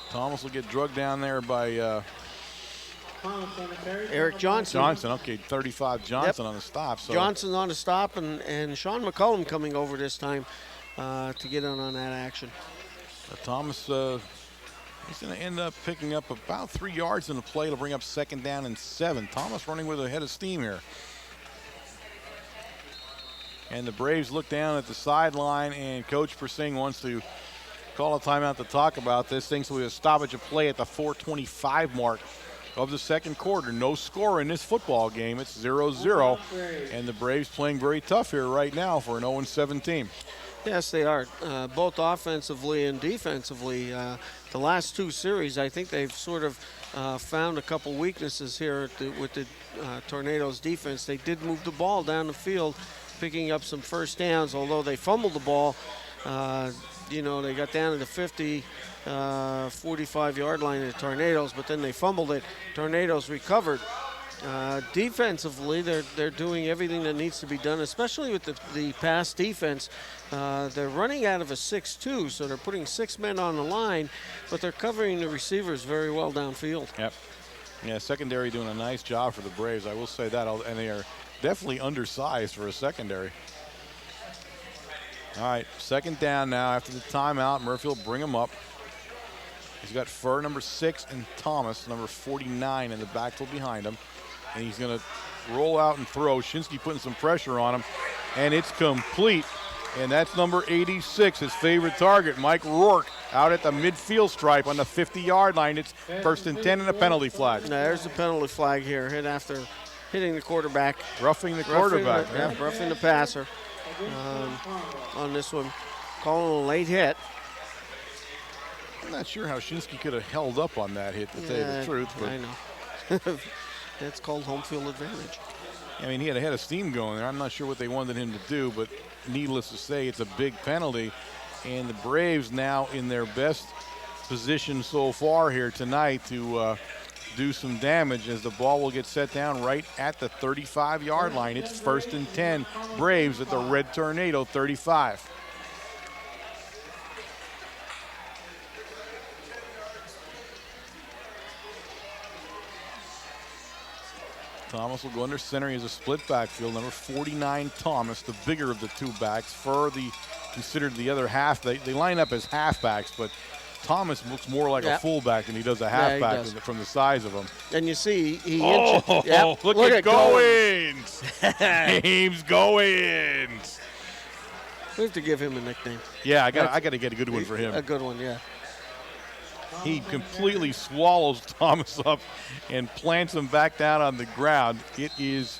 Thomas will get drugged down there by Eric Johnson. Okay, 35 Johnson on the stop. So Johnson on the stop, and Sean McCollum coming over this time to get in on that action. Thomas, he's going to end up picking up about 3 yards in the play. It'll bring up 2nd down and 7. Thomas running with a head of steam here. And the Braves look down at the sideline, and Coach Persing wants to call a timeout to talk about this thing. So we have a stoppage of play at the 4:25 mark of the 2nd quarter. No score in this football game. It's 0-0. And the Braves playing very tough here right now for an 0-7 team. Yes, they are, both offensively and defensively. The last 2 series, I think they've sort of found a couple weaknesses here with the Tornadoes defense. They did move the ball down the field, picking up some 1st downs, although they fumbled the ball. You know, they got down to the 50, 45-yard line of the Tornadoes, but then they fumbled it. Tornadoes recovered. Defensively, they're doing everything that needs to be done, especially with the pass defense. They're running out of a 6-2, so they're putting 6 men on the line, but they're covering the receivers very well downfield. Yep. Yeah, secondary doing a nice job for the Braves. I will say that, and they are definitely undersized for a secondary. All right, second down now after the timeout. Murphy will bring him up. He's got Furr, number 6, and Thomas, number 49, in the backfield behind him. And he's going to roll out and throw. Shinsky putting some pressure on him, and it's complete. And that's number 86, his favorite target, Mike Rourke, out at the midfield stripe on the 50-yard line. It's 1st and 10 and a penalty flag. There's the penalty flag here, hit after hitting the quarterback. Roughing the quarterback. Roughing the passer on this one. Calling a late hit. I'm not sure how Shinsky could have held up on that hit, to tell you the truth. But I know. That's called home field advantage. I mean, he had a head of steam going there. I'm not sure what they wanted him to do, but needless to say, it's a big penalty. And the Braves now in their best position so far here tonight to do some damage, as the ball will get set down right at the 35-yard line. It's 1st and 10. Braves at the Red Tornado 35. Thomas will go under center. He has a split backfield. Number 49, Thomas, the bigger of the two backs. Furr, considered the other half. They line up as halfbacks, but Thomas looks more like a fullback than he does a halfback from the size of him. And you see, look at Goins. James Goins. We have to give him a nickname. Yeah, I got to get a good one for him. A good one, yeah. He completely swallows Thomas up and plants him back down on the ground. It is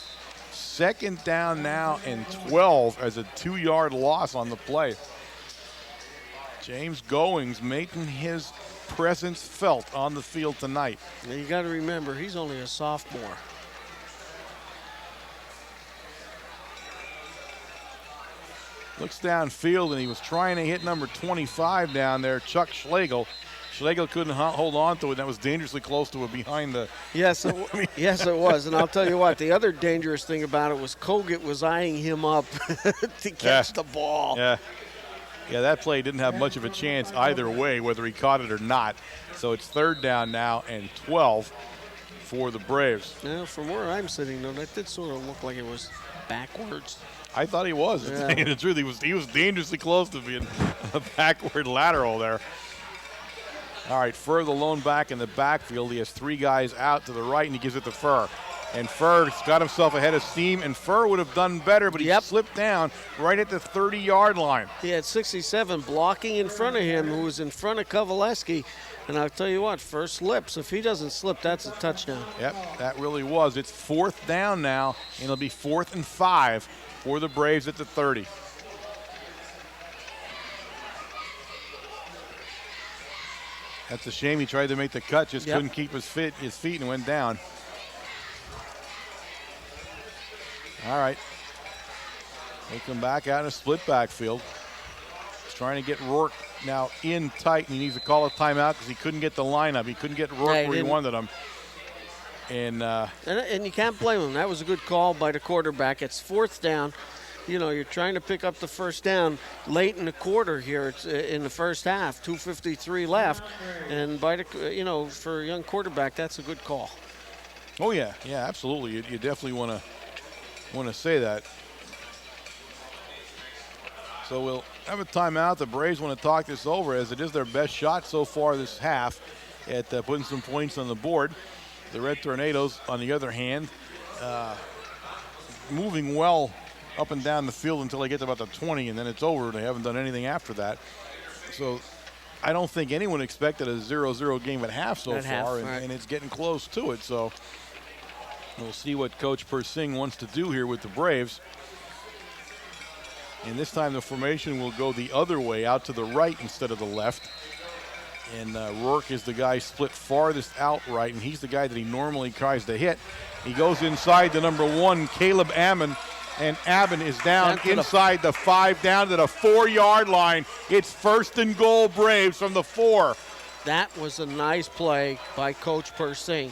2nd down now and 12 as a 2-yard loss on the play. James Goings making his presence felt on the field tonight. Now you got to remember, he's only a sophomore. Looks downfield, and he was trying to hit number 25 down there, Chuck Schlegel. Schlegel couldn't hold on to it. That was dangerously close to it behind the. Yes, yes, it was. And I'll tell you what, the other dangerous thing about it was Kogut was eyeing him up to catch the ball. Yeah, that play didn't have much of a chance either way, whether he caught it or not. So it's 3rd down now and 12 for the Braves. Now, from where I'm sitting, though, that did sort of look like it was backwards. I thought he was. To tell you the truth, he was dangerously close to being a backward lateral there. All right, Furr, the lone back in the backfield. He has 3 guys out to the right, and he gives it to Furr. And Furr's got himself ahead of steam, and Furr would have done better, but he slipped down right at the 30-yard line. He had 67 blocking in front of him, who was in front of Kovaleski. And I'll tell you what, Furr slips. If he doesn't slip, that's a touchdown. Yep, that really was. It's 4th down now, and it'll be 4th and 5 for the Braves at the 30. That's a shame. He tried to make the cut, just couldn't keep his feet and went down. All right. They come back out in a split backfield. He's trying to get Rourke now in tight, and he needs to call a timeout because he couldn't get the lineup. He couldn't get Rourke where he wanted him. And you can't blame him. That was a good call by the quarterback. It's 4th down. You know, you're trying to pick up the 1st down late in the quarter here. It's in the first half, 2:53 left, and for a young quarterback, that's a good call. Oh yeah, absolutely. You definitely want to say that. So we'll have a timeout. The Braves want to talk this over, as it is their best shot so far this half at putting some points on the board. The Red Tornadoes, on the other hand, moving well up and down the field until they get to about the 20, and then it's over. They haven't done anything after that. So I don't think anyone expected a 0-0 game at half so far, and it's getting close to it. So we'll see what Coach Persing wants to do here with the Braves. And this time the formation will go the other way, out to the right instead of the left. And Rourke is the guy split farthest out right, and he's the guy that he normally tries to hit. He goes inside to number 1, Caleb Ammon, And Abbott is down Down to inside the 5, down to the 4-yard line. It's 1st and goal, Braves from the 4. That was a nice play by Coach Persing.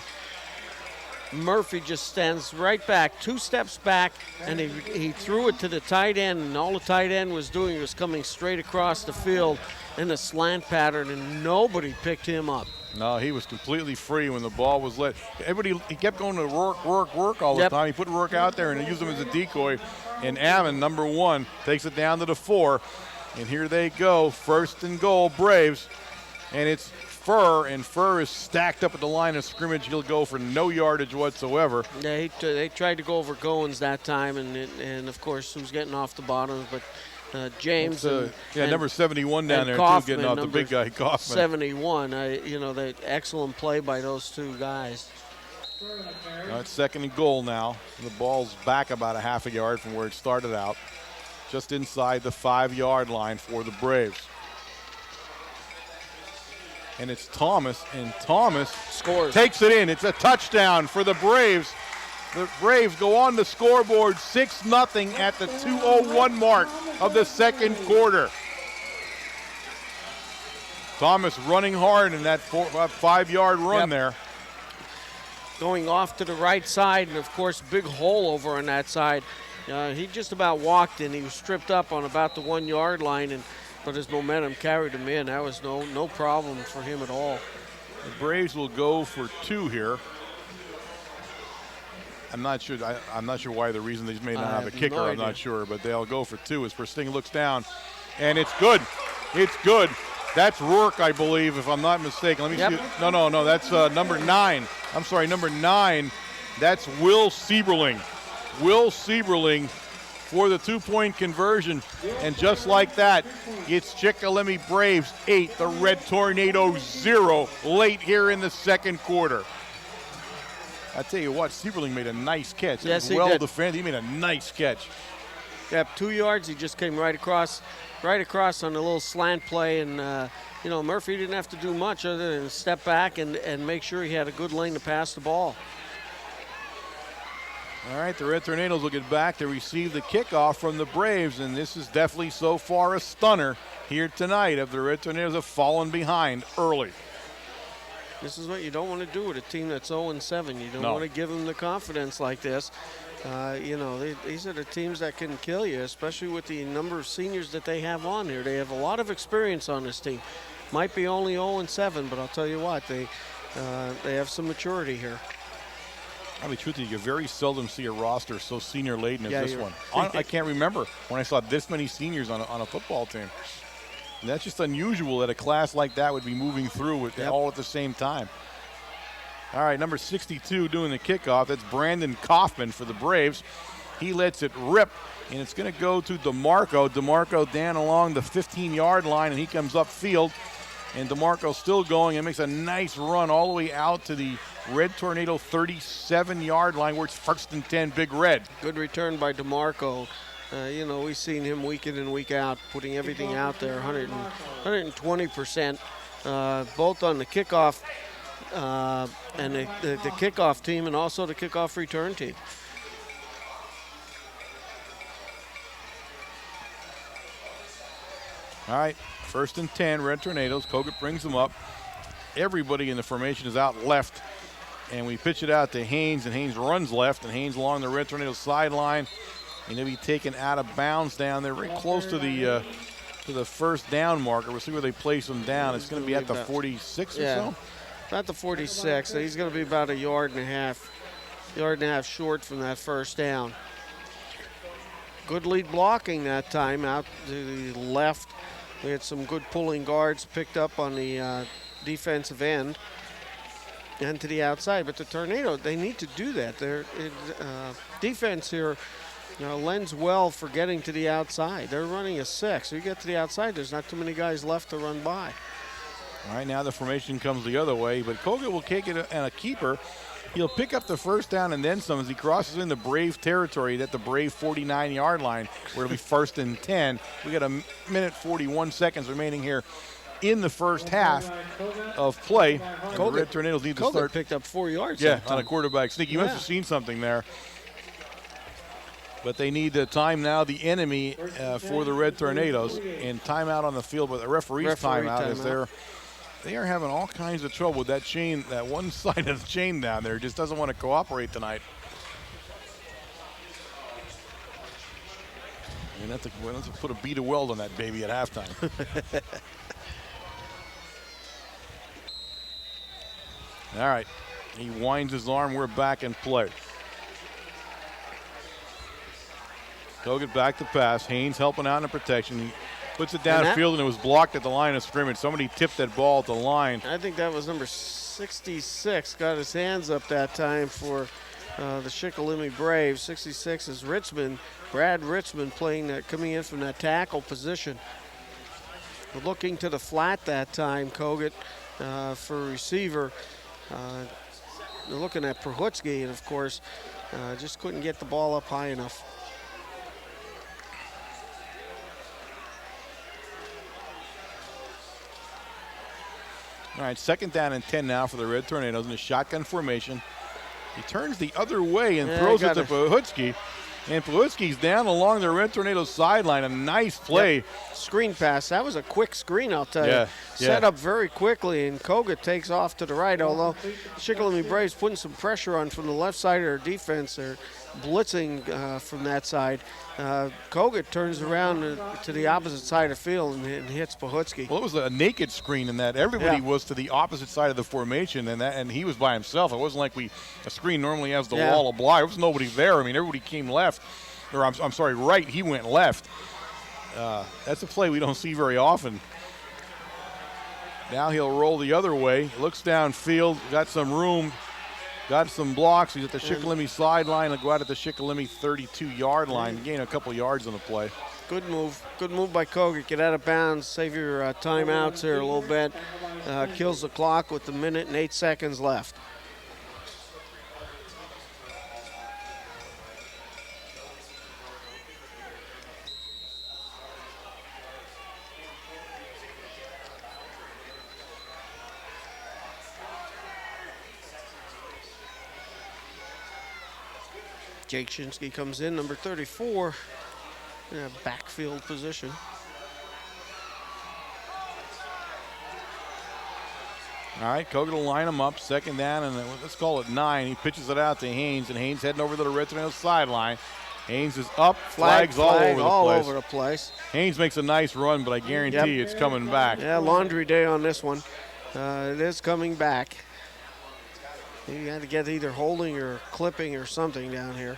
Murphy just stands right back, 2 steps back, and he threw it to the tight end, and all the tight end was doing was coming straight across the field in a slant pattern, and nobody picked him up. No, he was completely free when the ball was let. He kept going to work all the time. He put Rourke out there and he used him as a decoy. And Ammon, number 1, takes it down to the 4. And here they go, 1st and goal, Braves. And it's Furr, and Furr is stacked up at the line of scrimmage. He'll go for no yardage whatsoever. Yeah, they tried to go over Goins that time, and of course, who's getting off the bottom, but James and number 71 down there Kaufman, too, getting off the big guy Kaufman. 71. The excellent play by those 2 guys. It's 2nd and goal now. The ball's back about a half a yard from where it started out, just inside the 5-yard line for the Braves. And it's Thomas, and Thomas scores. Takes it in. It's a touchdown for the Braves. The Braves go on the scoreboard 6-0 at the 2:01 mark of the 2nd quarter. Thomas running hard in that 5-yard run there. Going off to the right side, and of course, big hole over on that side. He just about walked in. He was stripped up on about the 1-yard line, but his momentum carried him in. That was no problem for him at all. The Braves will go for 2 here. I'm not sure why the reason they may not have a kicker. I'm not sure, but they'll go for 2 as Persing looks down, and it's good. It's good. That's Rourke, I believe, if I'm not mistaken. Let me see. No. That's number 9. I'm sorry, number 9. That's Will Sieberling. Will Sieberling for the 2-point conversion. And just like that, it's Shikellamy Braves 8, the Red Tornadoes 0 late here in the 2nd quarter. I tell you what, Sieberling made a nice catch. Yes, he did. Defended. He made a nice catch. Yep, 2 yards. He just came right across on a little slant play, and Murphy didn't have to do much other than step back and make sure he had a good lane to pass the ball. All right, the Red Tornadoes will get back to receive the kickoff from the Braves, and this is definitely so far a stunner here tonight if the Red Tornadoes have fallen behind early. This is what you don't want to do with a team that's 0-7. You don't want to give them the confidence like this. These are the teams that can kill you, especially with the number of seniors that they have on here. They have a lot of experience on this team. Might be only 0-7, but I'll tell you what, they have some maturity here. I'll be truthful, you very seldom see a roster so senior laden as this one. I can't remember when I saw this many seniors on a football team. And that's just unusual that a class like that would be moving through with all at the same time. All right, number 62 doing the kickoff. That's Brandon Kaufman for the Braves. He lets it rip, and it's going to go to DeMarco. DeMarco down along the 15-yard line, and he comes upfield. And DeMarco still going and makes a nice run all the way out to the Red Tornado 37-yard line where it's 1st and 10, Big Red. Good return by DeMarco. We've seen him week in and week out, putting everything out there, 120%, both on the kickoff and the kickoff team and also the kickoff return team. All right, 1st and 10, Red Tornadoes. Kogut brings them up. Everybody in the formation is out left, and we pitch it out to Haynes, and Haynes runs left, and Haynes along the Red Tornadoes sideline, and he'll be taken out of bounds down there, very close to the 1st down marker. We'll see where they place him down. It's going to be at the 46 or so. About the 46. So he's going to be about a yard and a half short from that 1st down. Good lead blocking that time out to the left. We had some good pulling guards picked up on the defensive end and to the outside. But the Tornado, they need to do that. Their defense here lends well for getting to the outside. They're running a 6. So you get to the outside, there's not too many guys left to run by. All right, now the formation comes the other way, but Kogut will kick it and a keeper. He'll pick up the 1st down and then some as he crosses into Brave territory at the Brave 49-yard line where it'll be 1st and 10. We got a minute 41 seconds remaining here in the first half of play. The Red Tornadoes need to start. Picked up 4 yards. Yeah, on a quarterback sneak. You must have seen something there. But they need to time now the enemy for the Red Tornadoes, and timeout on the field, but the referee's timeout is they are having all kinds of trouble with that chain, that one side of the chain down there. Just doesn't want to cooperate tonight. And we'll have to put a bead of weld on that baby at halftime. All right, he winds his arm. We're back in play. Kogut back to pass. Haynes helping out in the protection. He puts it downfield, and it was blocked at the line of scrimmage. Somebody tipped that ball at the line. I think that was number 66. Got his hands up that time for the Shikellamy Braves. 66 is Richmond. Brad Richmond coming in from that tackle position. Looking to the flat that time, Kogut for receiver. They're looking at Prohutsky, and of course, just couldn't get the ball up high enough. All right, 2nd down and 10 now for the Red Tornadoes in the shotgun formation. He turns the other way and throws it to Prohutsky. And Prohutsky's down along the Red Tornadoes sideline. A nice play. Yep. Screen pass. That was a quick screen, I'll tell you. Set up very quickly, and Kogut takes off to the right, although Shikellamy Braves putting some pressure on from the left side of their defense. They're blitzing from that side. Kogut turns around to the opposite side of the field and hits Prohutsky. Well, it was a naked screen in that everybody was to the opposite side of the formation, and he was by himself. It wasn't like a screen normally has the wall of block. There was nobody there. I mean, everybody came left, or I'm sorry, right. He went left. That's a play we don't see very often. Now he'll roll the other way. Looks downfield, got some room. Got some blocks. He's at the Shikellamy sideline. He'll go out at the Shikellamy 32-yard line. Gain a couple yards on the play. Good move. Good move by Kogut. Get out of bounds. Save your timeouts here a little bit. Kills the clock with 1 minute and 8 seconds left. Jake Shinsky comes in, number 34, in a backfield position. All right, Kogut will line him up, 2nd down, and let's call it 9. He pitches it out to Haynes, and Haynes heading over to the Red Tornadoes sideline. Haynes is up, flags all over the place. Haynes makes a nice run, but I guarantee it's coming back. Yeah, laundry day on this one. It is coming back. You had to get either holding or clipping or something down here.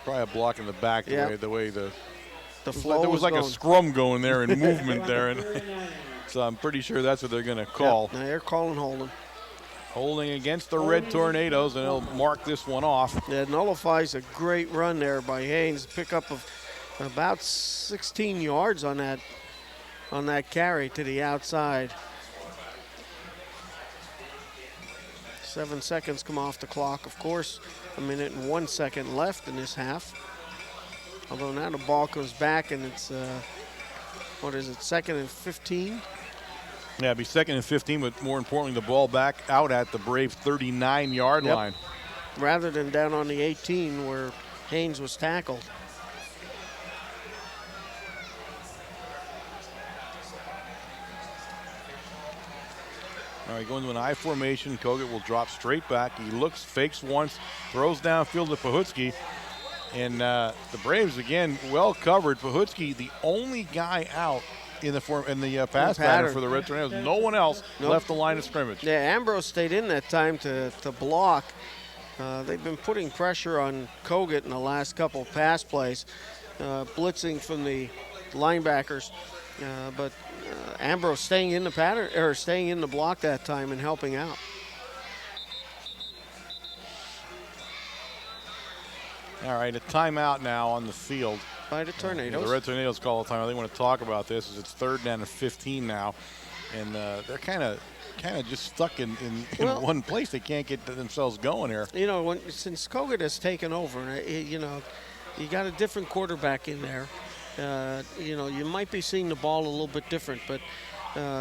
Probably a block in the back the way the flow there was like a scrum going there and movement there, and so I'm pretty sure that's what they're going to call. Now they're calling holding. Holding against the Red Tornadoes, and they'll mark this one off. Yeah, it nullifies a great run there by Haynes. Pickup of about 16 yards on that carry to the outside. 7 seconds come off the clock, of course. 1 minute and 1 second left in this half. Although now the ball goes back and it's, 2nd and 15? Yeah, it'd be 2nd and 15, but more importantly, the ball back out at the Braves 39-yard line. Rather than down on the 18 where Haynes was tackled. All right, going to an I formation. Kogut will drop straight back. He looks, fakes once, throws downfield to Prohutsky. And the Braves, again, well covered. Prohutsky, the only guy out in the pass pattern for the Red Tornadoes. No one else left the line of scrimmage. Yeah, Ambrose stayed in that time to block. They've been putting pressure on Kogut in the last couple of pass plays, blitzing from the linebackers. But Ambrose staying in the pattern or staying in the block that time and helping out. All right, a timeout now on the field by the Tornadoes. The Red Tornadoes call the time. They want to talk about this as it's 3rd down and 15 now, and they're kind of just stuck in one place. They can't get themselves going here. You know, since Kogut has taken over, you got a different quarterback in there. You might be seeing the ball a little bit different, but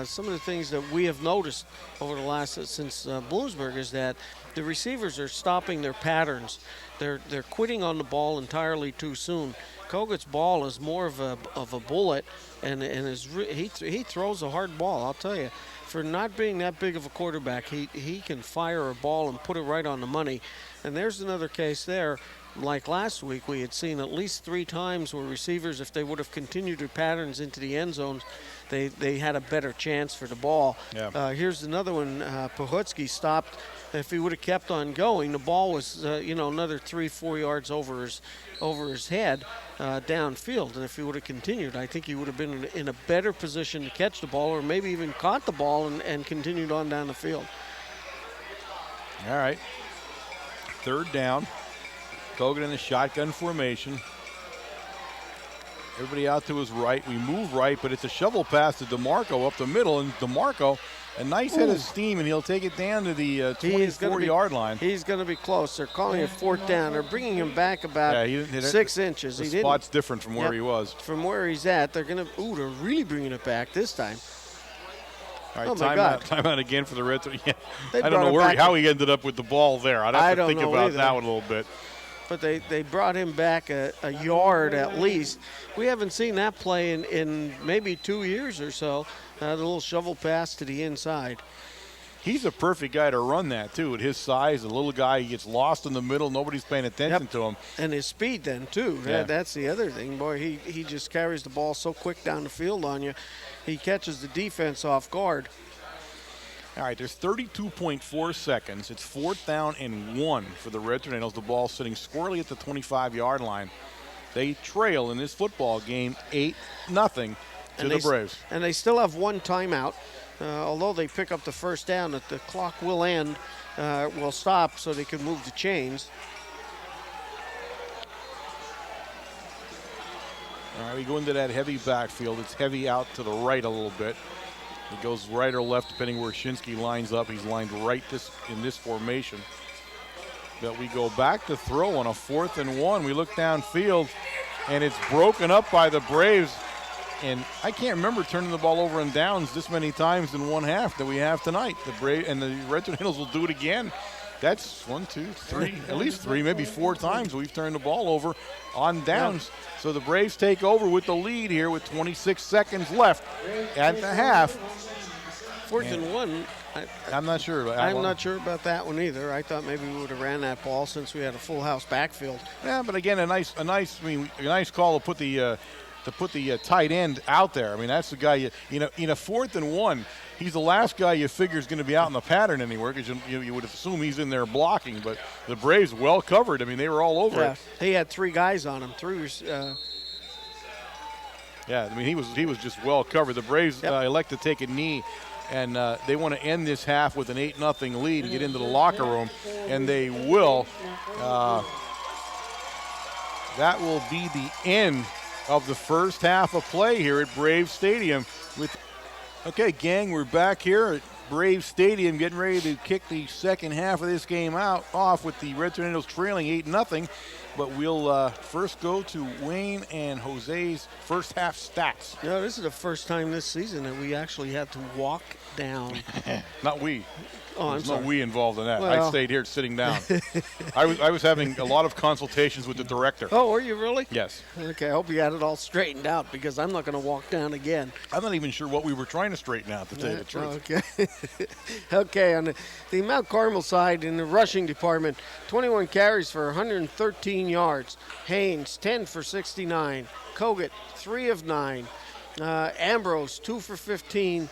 some of the things that we have noticed over the last since Bloomsburg is that the receivers are stopping their patterns. they're quitting on the ball entirely too soon. Koget's ball is more of a bullet, and he throws a hard ball. I'll tell you, for not being that big of a quarterback, he can fire a ball and put it right on the money. And there's another case there. Like last week, we had seen at least 3 times where receivers, if they would have continued their patterns into the end zones, they had a better chance for the ball. Yeah. Here's another one. Pohutsky stopped. If he would have kept on going, the ball was another 3-4 yards over his head downfield. And if he would have continued, I think he would have been in a better position to catch the ball, or maybe even caught the ball and continued on down the field. All right. 3rd down. Koget in the shotgun formation. Everybody out to his right. We move right, but it's a shovel pass to DeMarco up the middle, and DeMarco, a nice head of steam, and he'll take it down to the 24-yard line. He's going to be close. They're calling it 4th down. They're bringing him back about 6 inches. The spot's different from where he was. From where he's at, they're going to. They're really bringing it back this time. All right, timeout again for the Reds. Yeah. I don't know how he ended up with the ball there. I'd have to think about that one a little bit. But they brought him back a yard at least. We haven't seen that play in maybe 2 years or so. The little shovel pass to the inside. He's a perfect guy to run that, too. At his size, a little guy, he gets lost in the middle. Nobody's paying attention to him. And his speed then, too. Yeah. That's the other thing. Boy, he just carries the ball so quick down the field on you. He catches the defense off guard. All right, there's 32.4 seconds. It's 4th down and 1 for the Red Tornadoes. The ball sitting squarely at the 25-yard line. They trail in this football game 8-0 to the Braves. And they still have 1 timeout. Although they pick up the 1st down, that the clock will end, will stop so they can move the chains. All right, we go into that heavy backfield. It's heavy out to the right a little bit. It goes right or left, depending where Shinsky lines up. He's lined right in this formation. But we go back to throw on a 4th and 1. We look downfield, and it's broken up by the Braves. And I can't remember turning the ball over in downs this many times in one half that we have tonight. The Braves and the Red Tornadoes will do it again. That's 1, 2, 3, at least 3, maybe 4 times we've turned the ball over on downs. Yeah. So the Braves take over with the lead here with 26 seconds left at the half. 4th and 1. I'm not sure. I'm not sure about that one either. I thought maybe we would have ran that ball since we had a full house backfield. Yeah, but again, a nice call to put the tight end out there. I mean, that's the guy in a 4th and 1. He's the last guy you figure is going to be out in the pattern anywhere, because you would assume he's in there blocking. But the Braves well covered. I mean, they were all over it. He had 3 guys on him. Yeah, I mean, he was just well covered. The Braves elect to take a knee, and they want to end this half with an 8-0 lead and get into the locker room, and they will. That will be the end of the first half of play here at Braves Stadium. Okay, gang, we're back here at Braves Stadium getting ready to kick the second half of this game off with the Red Tornadoes trailing 8-0. But we'll first go to Wayne and Jose's first half stats. No, this is the first time this season that we actually had to walk down. Not we. Oh, There's I'm sorry. no we involved in that. Well. I stayed here sitting down. I was having a lot of consultations with the director. Oh, were you really? Yes. Okay, I hope you had it all straightened out, because I'm not going to walk down again. I'm not even sure what we were trying to straighten out, to tell you the truth. Okay. Okay, on the Mount Carmel side, in the rushing department, 21 carries for 113 yards. Haynes, 10 for 69. Koget, 3 of 9. Ambrose, 2 for 15.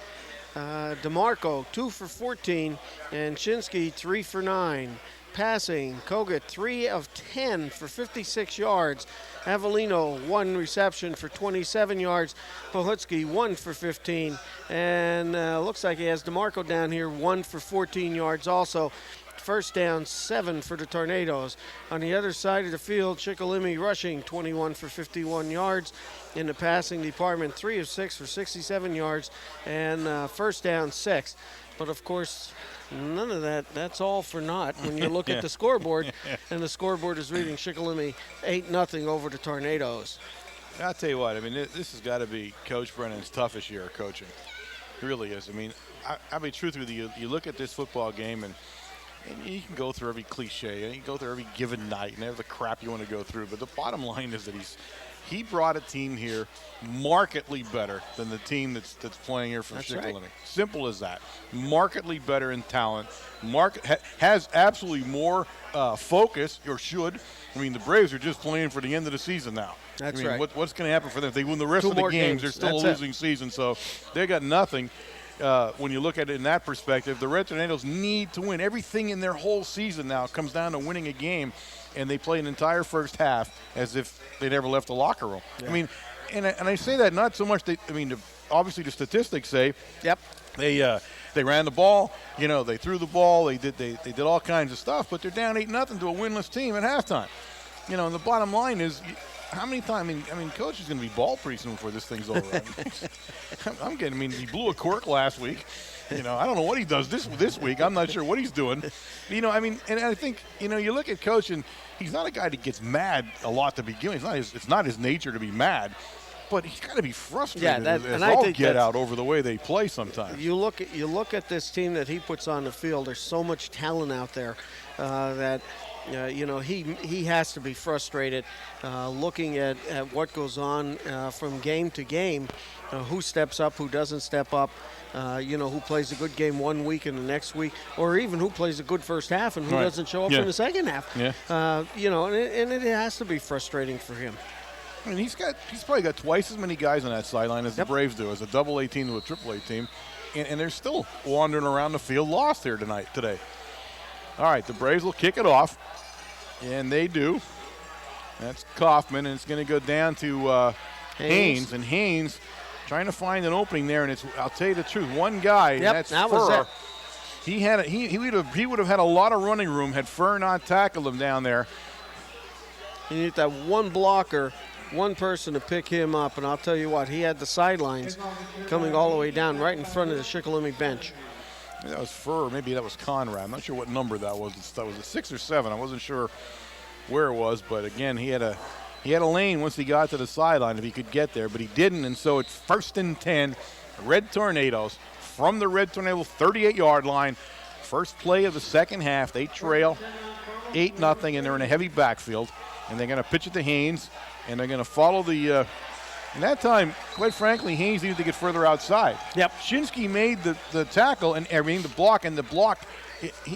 DeMarco, 2 for 14, and Shinsky, 3 for 9. Passing, Koget, 3 of 10 for 56 yards. Avellino, 1 reception for 27 yards. Pohutsky, 1 for 15. And looks like he has DeMarco down here, 1 for 14 yards also. First down, 7 for the Tornadoes. On the other side of the field, Shikellamy rushing, 21 for 51 yards. In the passing department, 3 of 6 for 67 yards, and first down, 6. But of course, none of that's all for naught when you look at the scoreboard, and the scoreboard is reading Shikellamy 8-0 over the Tornadoes. I'll tell you what, I mean, this has got to be Coach Brennan's toughest year of coaching. It really is. I mean, I'll be truthful with you. You look at this football game, and And you can go through every cliche, and you can go through every given night, and have the crap you want to go through. But the bottom line is that he brought a team here markedly better than the team that's playing here from Shikellamy. Right. Simple as that. Markedly better in talent. Has absolutely more focus, or should. I mean, the Braves are just playing for the end of the season now. That's right. What's going to happen for them? If they win the rest of the games, they're still a losing season. So they got nothing. When you look at it in that perspective, the Red Tornadoes need to win. Everything in their whole season now comes down to winning a game, and they play an entire first half as if they never left the locker room. Yeah. I mean, and I say that not so much. Obviously the statistics say, yep, they ran the ball. They threw the ball. They did all kinds of stuff, but they're down 8-0 to a winless team at halftime. And the bottom line is, how many times? I mean, Coach is going to be bald pretty soon before this thing's over. He blew a cork last week. I don't know what he does this week. I'm not sure what he's doing. And I think, you look at Coach, and he's not a guy that gets mad a lot to begin with. It's not his nature to be mad. But he's got to be frustrated as all get out over the way they play sometimes. You look at this team that he puts on the field. There's so much talent out there that he has to be frustrated looking at what goes on from game to game. Who steps up, who doesn't step up. Who plays a good game one week and the next week, or even who plays a good first half and who doesn't show up in the second half. Yeah. And it has to be frustrating for him. I mean, he's probably got twice as many guys on that sideline as the Braves do, as a double-A team to a triple-A team, and they're still wandering around the field lost here today. All right, the Braves will kick it off, and they do. That's Kaufman, and it's going to go down to Haynes, and Haynes trying to find an opening there, and I'll tell you the truth, one guy, and that's Furr. He would have had a lot of running room had Furr not tackled him down there. You need that one blocker, one person to pick him up, and I'll tell you what, he had the sidelines coming all the way down right in front of the Shikellamy bench. That was Furr, maybe that was Conrad. I'm not sure what number that was. That was a 6 or 7. I wasn't sure where it was, but again, he had a lane once he got to the sideline if he could get there, but he didn't, and so it's 1st and 10. Red Tornadoes from the Red Tornado 38-yard line. First play of the second half. They trail 8-0, and they're in a heavy backfield, and they're going to pitch it to Haynes, and they're going to follow the and that time, quite frankly, Haynes needed to get further outside. Yep. Shinsky made the tackle, and the block,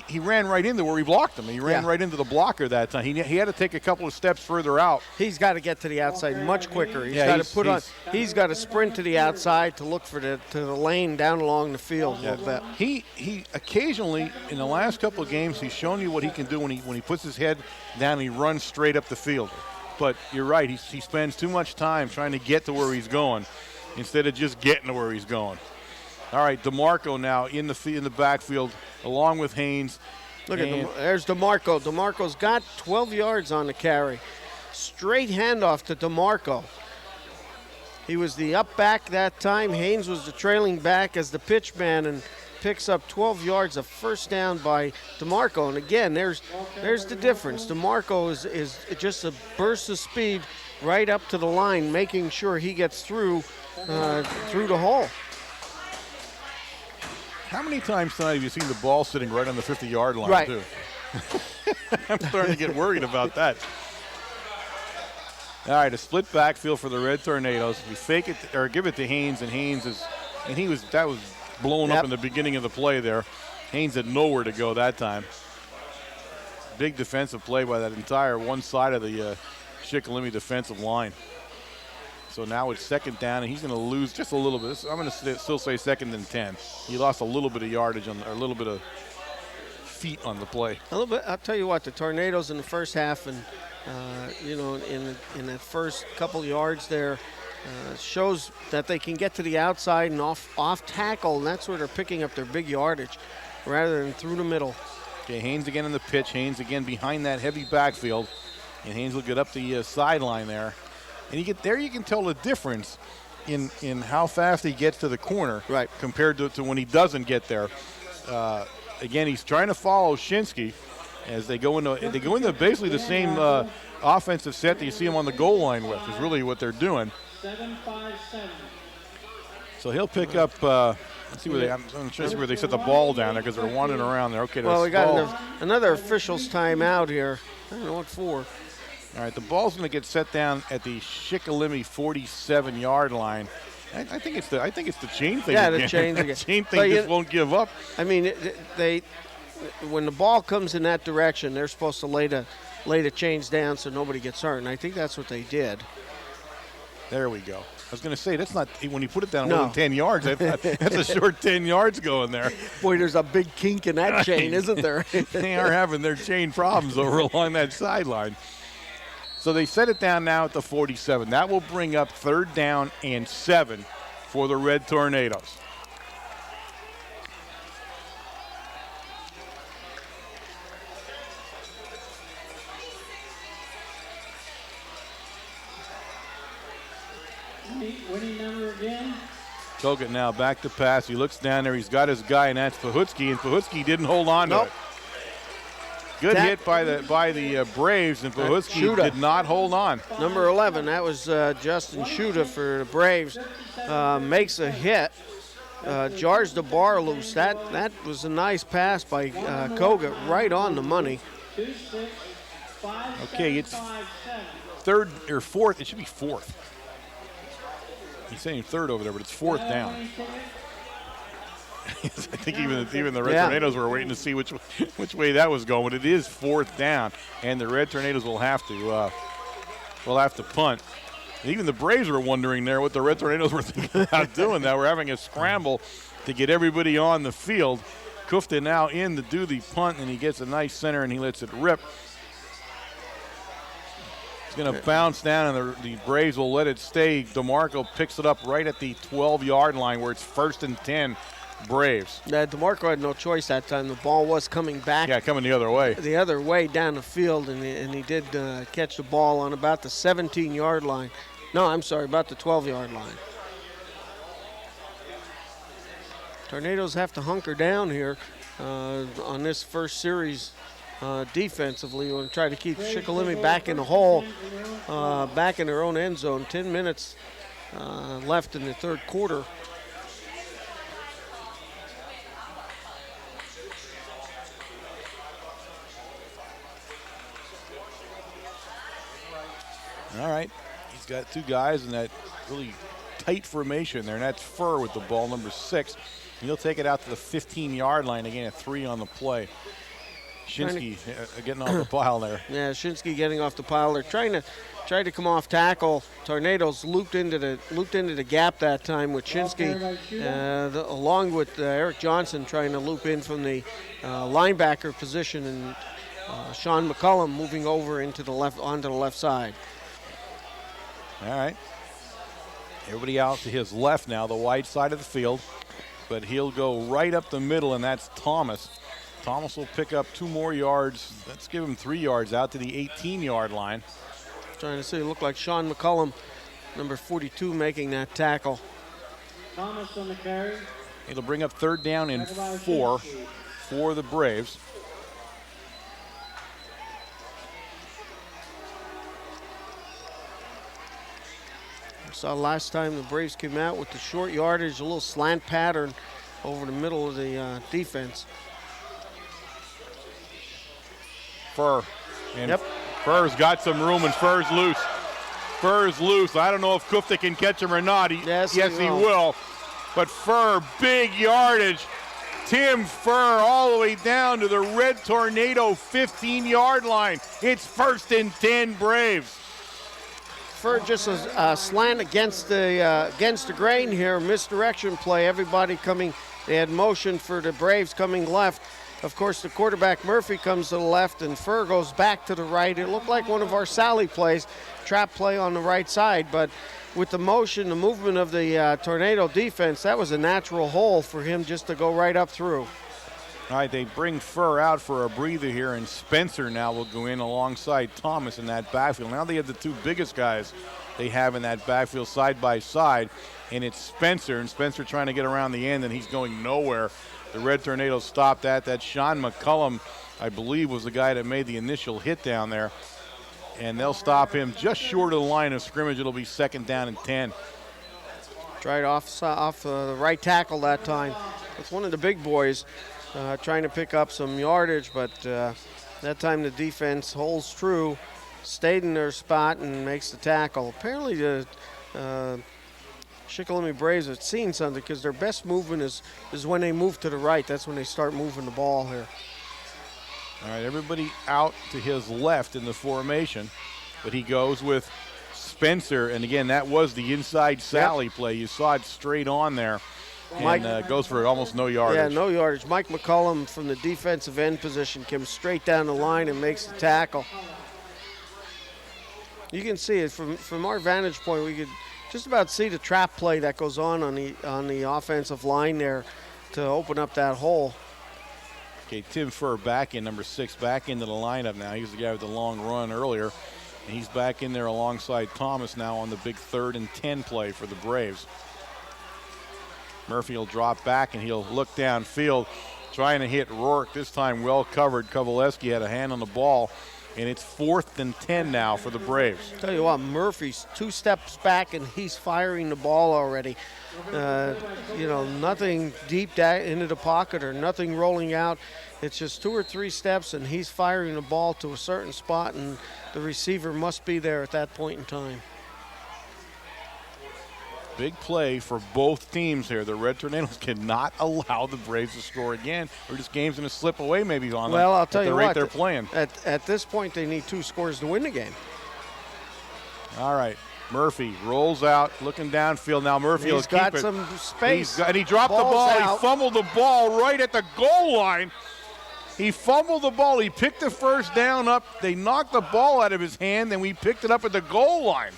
he ran right into where he blocked him. He ran right into the blocker that time. He had to take a couple of steps further out. He's got to get to the outside much quicker. He's got to sprint to the outside to look for the lane down along the field a little bit. He occasionally in the last couple of games he's shown you what he can do when he puts his head down and he runs straight up the field. But you're right, he spends too much time trying to get to where he's going instead of just getting to where he's going. All right, DeMarco now in the backfield along with Haynes. Look at there's DeMarco. DeMarco's got 12 yards on the carry. Straight handoff to DeMarco. He was the up back that time. Haynes was the trailing back as the pitch man and picks up 12 yards of first down by DeMarco. And again, there's the difference. DeMarco is just a burst of speed right up to the line, making sure he gets through the hole. How many times tonight have you seen the ball sitting right on the 50-yard line, right. too? I'm starting to get worried about that. All right, a split backfield for the Red Tornadoes. We fake it or give it to Haynes, and that was blown up in the beginning of the play there. Haynes had nowhere to go that time. Big defensive play by that entire one side of the Shikellamy defensive line. So now it's second down, and he's going to lose just a little bit. I'm going to still say 2nd and 10. He lost a little bit of yardage or a little bit of feet on the play. A little bit. I'll tell you what, the Tornadoes in the first half and in that first couple yards there shows that they can get to the outside and off tackle, and that's where they're picking up their big yardage rather than through the middle. Okay, Haynes again in the pitch. Haynes again behind that heavy backfield, and Haynes will get up the sideline there. And you can tell the difference in how fast he gets to the corner compared to when he doesn't get there. Again, he's trying to follow Shinsky as they go into basically the same offensive set that you see him on the goal line with, is really what they're doing. 7-5-7. So he'll pick up Let's see where they. I'm trying to see where they set the ball down there because they're wandering around there. Okay. Well, we got another official's timeout here. I don't know what for. All right, the ball's going to get set down at the Shikellamy 47-yard line. I think it's the chain thing. Yeah, again. the chain again. Chain thing just won't give up. I mean, when the ball comes in that direction, they're supposed to lay the chains down so nobody gets hurt, and I think that's what they did. There we go. I was going to say, that's not, when you put it down No. more than 10 yards, that's a short 10 yards going there. Boy, there's a big kink in that chain, isn't there? They are having their chain problems over along that sideline. So they set it down now at the 47. That will bring up 3rd down and 7 for the Red Tornadoes. Winning number again. Kogut now back to pass. He looks down there. He's got his guy, and that's Pahutsky, and Pahutsky didn't hold on to it. Good hit by the Braves, and Pahutsky did not hold on. Number 11, that was Justin Shuda for the Braves. Makes a hit, jars the bar loose. That was a nice pass by Kogut, right on the money. 2-6, 5, Okay, 7, it's 5, 7. 3rd or 4th. It should be 4th. He's saying 3rd over there, but it's 4th down. I think even the Red Tornadoes were waiting to see which way that was going. But it is 4th down, and the Red Tornadoes will have to punt. And even the Braves were wondering there what the Red Tornadoes were thinking about doing. That we're having a scramble to get everybody on the field. Kufta now in to do the punt, and he gets a nice center, and he lets it rip. It's going to bounce down, and the Braves will let it stay. DeMarco picks it up right at the 12-yard line where it's 1st and 10. Braves. DeMarco had no choice that time. The ball was coming back. Yeah, coming the other way. The other way down the field, and he did catch the ball on about the 17-yard line. No, I'm sorry, about the 12-yard line. Tornadoes have to hunker down here on this first series defensively. We want to try to keep Shikellamy back in the hole, back in their own end zone. 10 minutes left in the 3rd quarter. All right. He's got 2 guys in that really tight formation there, and that's Furr with the ball, number 6. He'll take it out to the 15-yard line again at 3 on the play. Shinsky getting off the pile there. Yeah, Shinsky getting off the pile. They're trying to come off tackle. Tornadoes looped into the gap that time with Shinsky, along with Eric Johnson trying to loop in from the linebacker position, and Sean McCullum moving over onto the left side. All right. Everybody out to his left now, the wide side of the field. But he'll go right up the middle, and that's Thomas. Thomas will pick up 2 more yards. Let's give him 3 yards out to the 18-yard line. Trying to see, it looked like Sean McCullum, number 42, making that tackle. Thomas on the carry. It'll bring up 3rd down and 4 for the Braves. Saw last time the Braves came out with the short yardage, a little slant pattern over the middle of the defense. Furr. And Furr's got some room, and Furr's loose. Furr's loose. I don't know if Kufta can catch him or not. Yes, he will. But Furr, big yardage. Tim Furr all the way down to the Red Tornado 15-yard line. It's 1st and 10 Braves. Furr just a slant against the grain here, misdirection play. Everybody coming, they had motion for the Braves coming left. Of course, the quarterback Murphy comes to the left, and Furr goes back to the right. It looked like one of our Sally plays, trap play on the right side, but with the motion, the movement of the Tornado defense, that was a natural hole for him just to go right up through. All right, they bring Furr out for a breather here, and Spencer now will go in alongside Thomas in that backfield. Now they have the 2 biggest guys they have in that backfield side by side, and it's Spencer, and Spencer trying to get around the end, and he's going nowhere. The Red Tornadoes stopped that. That Sean McCullum, I believe, was the guy that made the initial hit down there, and they'll stop him just short of the line of scrimmage. It'll be 2nd down and 10. Tried off the right tackle that time. It's one of the big boys trying to pick up some yardage, but that time the defense holds true, stayed in their spot, and makes the tackle. Apparently the Shikellamy Braves have seen something because their best movement is when they move to the right. That's when they start moving the ball here. All right, everybody out to his left in the formation, but he goes with Spencer, and again, that was the inside Sally play. You saw it straight on there, and goes for almost no yardage. Yeah, no yardage. Mike McCullum from the defensive end position comes straight down the line and makes the tackle. You can see it from our vantage point. We could just about see the trap play that goes on the offensive line there to open up that hole. Okay, Tim Furr back in, number 6, back into the lineup now. He was the guy with the long run earlier. And he's back in there alongside Thomas now on the big 3rd and 10 play for the Braves. Murphy will drop back and he'll look downfield, trying to hit Rourke. This time well covered. Kovaleski had a hand on the ball, and it's 4th and 10 now for the Braves. Tell you what, Murphy's 2 steps back and he's firing the ball already. Nothing deep into the pocket or nothing rolling out. It's just 2 or 3 steps and he's firing the ball to a certain spot, and the receiver must be there at that point in time. Big play for both teams here. The Red Tornadoes cannot allow the Braves to score again, or this game's going to slip away maybe on them. Well, I'll tell you what, they're playing. At this point, they need 2 scores to win the game. All right. Murphy rolls out, looking downfield. Now Murphy will keep it. He's got some space. And he dropped the ball. Out. He fumbled the ball right at the goal line. He fumbled the ball. He picked the first down up. They knocked the ball out of his hand, and we picked it up at the goal line.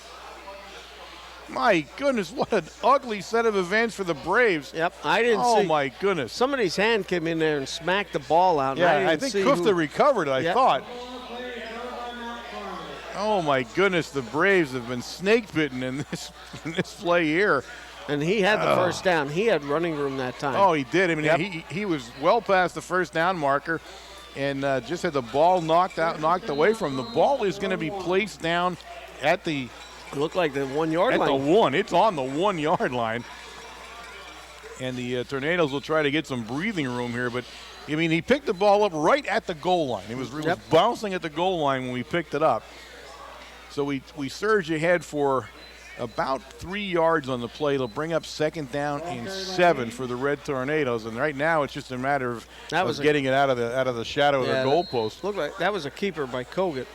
My goodness, what an ugly set of events for the Braves. Yep, I didn't see. Oh, my goodness. Somebody's hand came in there and smacked the ball out. Yeah, I think Kufta recovered it, I thought. Oh, my goodness, the Braves have been snake bitten in this play here. And he had the first down. He had running room that time. Oh, he did. I mean, he was well past the first down marker and just had the ball knocked away from him. The ball is going to be placed down at the – looked like the 1 yard line. At the 1. It's on the 1 yard line. And the Tornadoes will try to get some breathing room here. But, I mean, he picked the ball up right at the goal line. It was bouncing at the goal line when we picked it up. So we surge ahead for about 3 yards on the play. It'll bring up 2nd down and 7 for the Red Tornadoes. And right now it's just a matter of getting it out of the shadow of the goalpost. Looked like that was a keeper by Kogut.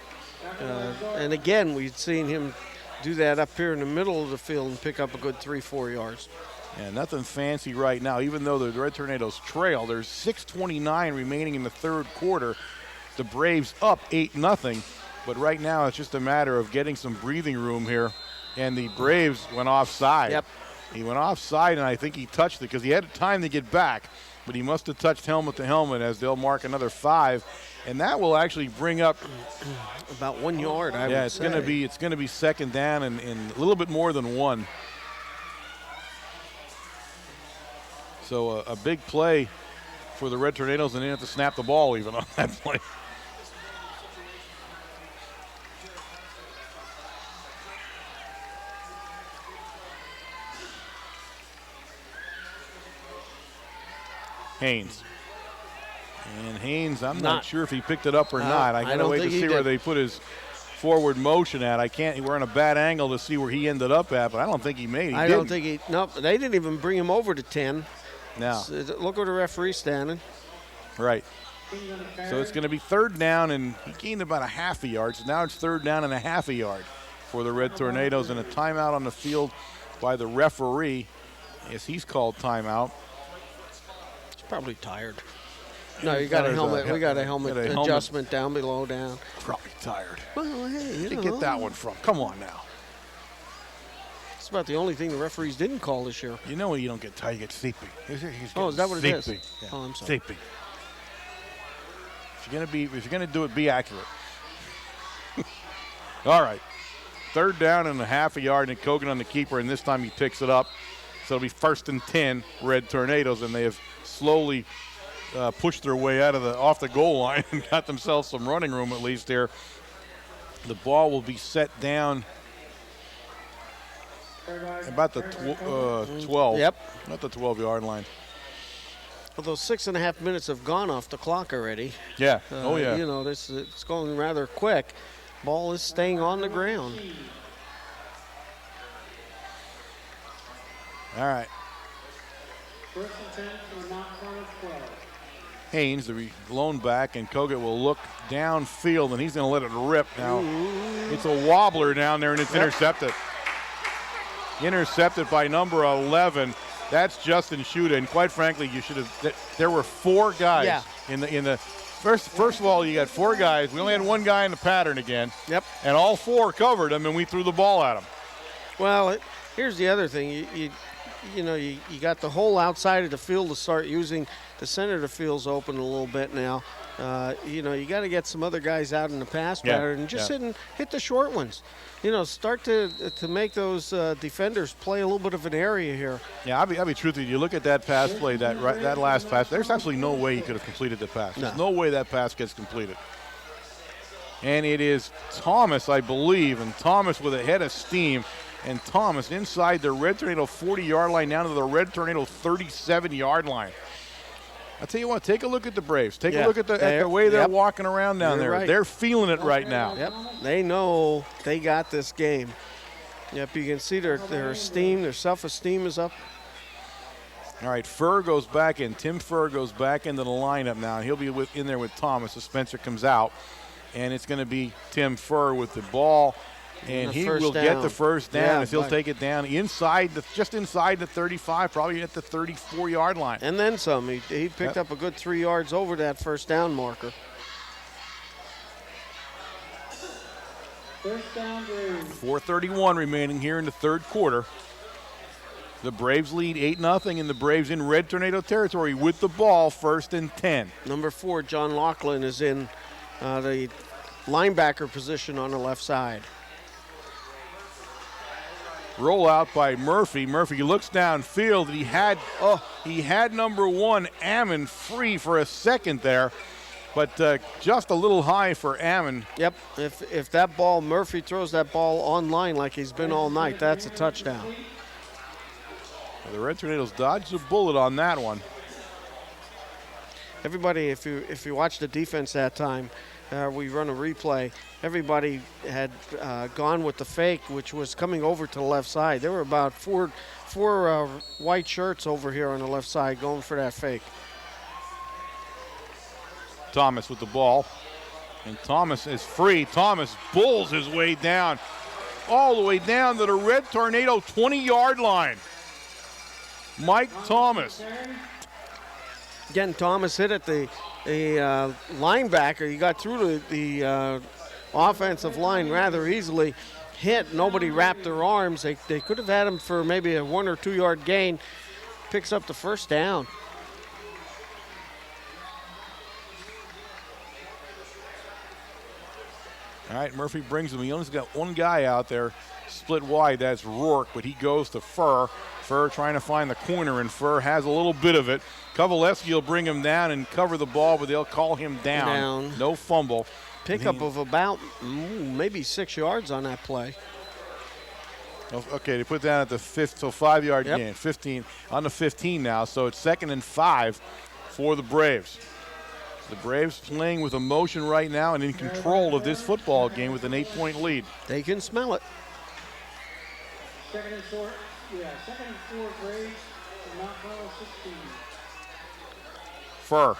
And again, we'd seen him do that up here in the middle of the field and pick up a good 3-4 yards. Yeah, nothing fancy right now. Even though the Red Tornadoes trail, there's 6:29 remaining in the 3rd quarter. The Braves up 8-0. But right now it's just a matter of getting some breathing room here. And the Braves went offside. Yep. He went offside, and I think he touched it because he had time to get back. But he must have touched helmet to helmet as they'll mark another 5. And that will actually bring up about 1 yard, I would say. Yeah, it's going to be 2nd down and a little bit more than 1. So a big play for the Red Tornadoes, and they didn't have to snap the ball even on that play. Haynes. And Haynes, I'm not sure if he picked it up or not. I got to wait to see where they put his forward motion at. We're in a bad angle to see where he ended up at, but I don't think he made it. Don't think he. Nope, they didn't even bring him over to 10. No. So look where the referee's standing. Right. So it's going to be 3rd down, and he gained about a half a yard. So now it's 3rd down and a half a yard for the Red Tornadoes, and a timeout on the field by the referee. Yes, he's called timeout. Probably tired. No, you got a helmet. We got a helmet adjustment down below. Probably tired. Well, hey, where'd you get that one from? Come on now. It's about the only thing the referees didn't call this year. You know you don't get tired, you get sleepy. Is that what it is? Yeah. Oh, I'm sorry. Sleepy. If you're gonna do it, be accurate. All right. 3rd down and a half a yard, and Kogan on the keeper, and this time he picks it up. So it'll be 1st and 10 Red Tornadoes, and they have slowly pushed their way off the goal line and got themselves some running room at least here. The ball will be set down About the 12. Yep. Not the 12-yard line. Although 6.5 minutes have gone off the clock already. Yeah. Oh, yeah. You know, it's going rather quick. Ball is staying on the ground. All right. First and 10 for Knoxville 12. Haynes, the lone back, and Kogut will look downfield, and he's going to let it rip now. It's a wobbler down there, and it's intercepted. Intercepted by number 11. That's Justin Shuda, and quite frankly, you should have. There were 4 guys in the first. First of all, you got 4 guys. We only had 1 guy in the pattern again. Yep. And all 4 covered him, and we threw the ball at him. Well, here's the other thing. You know, you got the whole outside of the field to start using. The center of the field's open a little bit now. You know, you got to get some other guys out in the pass pattern and just hit the short ones. You know, start to make those defenders play a little bit of an area here. Yeah, I'll be truthful. You look at that pass play, that last pass. There's absolutely no way he could have completed the pass. There's no way that pass gets completed. And it is Thomas, I believe, and Thomas with a head of steam. And Thomas inside the Red Tornado 40-yard line down to the Red Tornado 37-yard line. I'll tell you what, take a look at the Braves. Take a look at the way they're walking around down there. Right. They're feeling it right now. Yep, they know they got this game. Yep, you can see their esteem, their self-esteem is up. All right, Furr goes back in. Tim Furr goes back into the lineup now. He'll be in there with Thomas as Spencer comes out. And it's going to be Tim Furr with the ball. And he will get the first down as he'll take it down just inside the 35, probably at the 34-yard line. And then some. He picked up a good 3 yards over that first down marker. First down, Braves. 4:31 remaining here in the third quarter. The Braves lead 8-0, and the Braves in Red Tornado territory with the ball, 1st and 10. Number 4, John Laughlin, is in the linebacker position on the left side. Rollout by Murphy. Murphy looks downfield. He had number 1, Ammon, free for a second there, but just a little high for Ammon. Yep, if that ball, Murphy throws that ball online like he's been all night, that's a touchdown. The Red Tornadoes dodged a bullet on that one. Everybody, if you watch the defense that time, we run a replay. Everybody had gone with the fake, which was coming over to the left side. There were about four white shirts over here on the left side going for that fake. Thomas with the ball, and Thomas is free. Thomas bulls his way down, all the way down to the Red Tornado 20-yard line. Mike Thomas. Again, Thomas hit at the linebacker. He got through the offensive line rather easily. Hit, nobody wrapped their arms. They could have had him for maybe a 1 or 2 yard gain. Picks up the first down. All right, Murphy brings him. He only's got 1 guy out there split wide. That's Rourke, but he goes to Furr. Furr trying to find the corner, and Furr has a little bit of it. Kovaleski will bring him down and cover the ball, but they'll call him down. No fumble. Pickup of about maybe 6 yards on that play. Okay, they put that at the 5-yard gain. 15 on the 15 now, so it's 2nd and 5 for the Braves. The Braves playing with emotion right now and in control of this football game with an 8-point lead. They can smell it. Second and 4 Braves, Knoxville 16. Furr.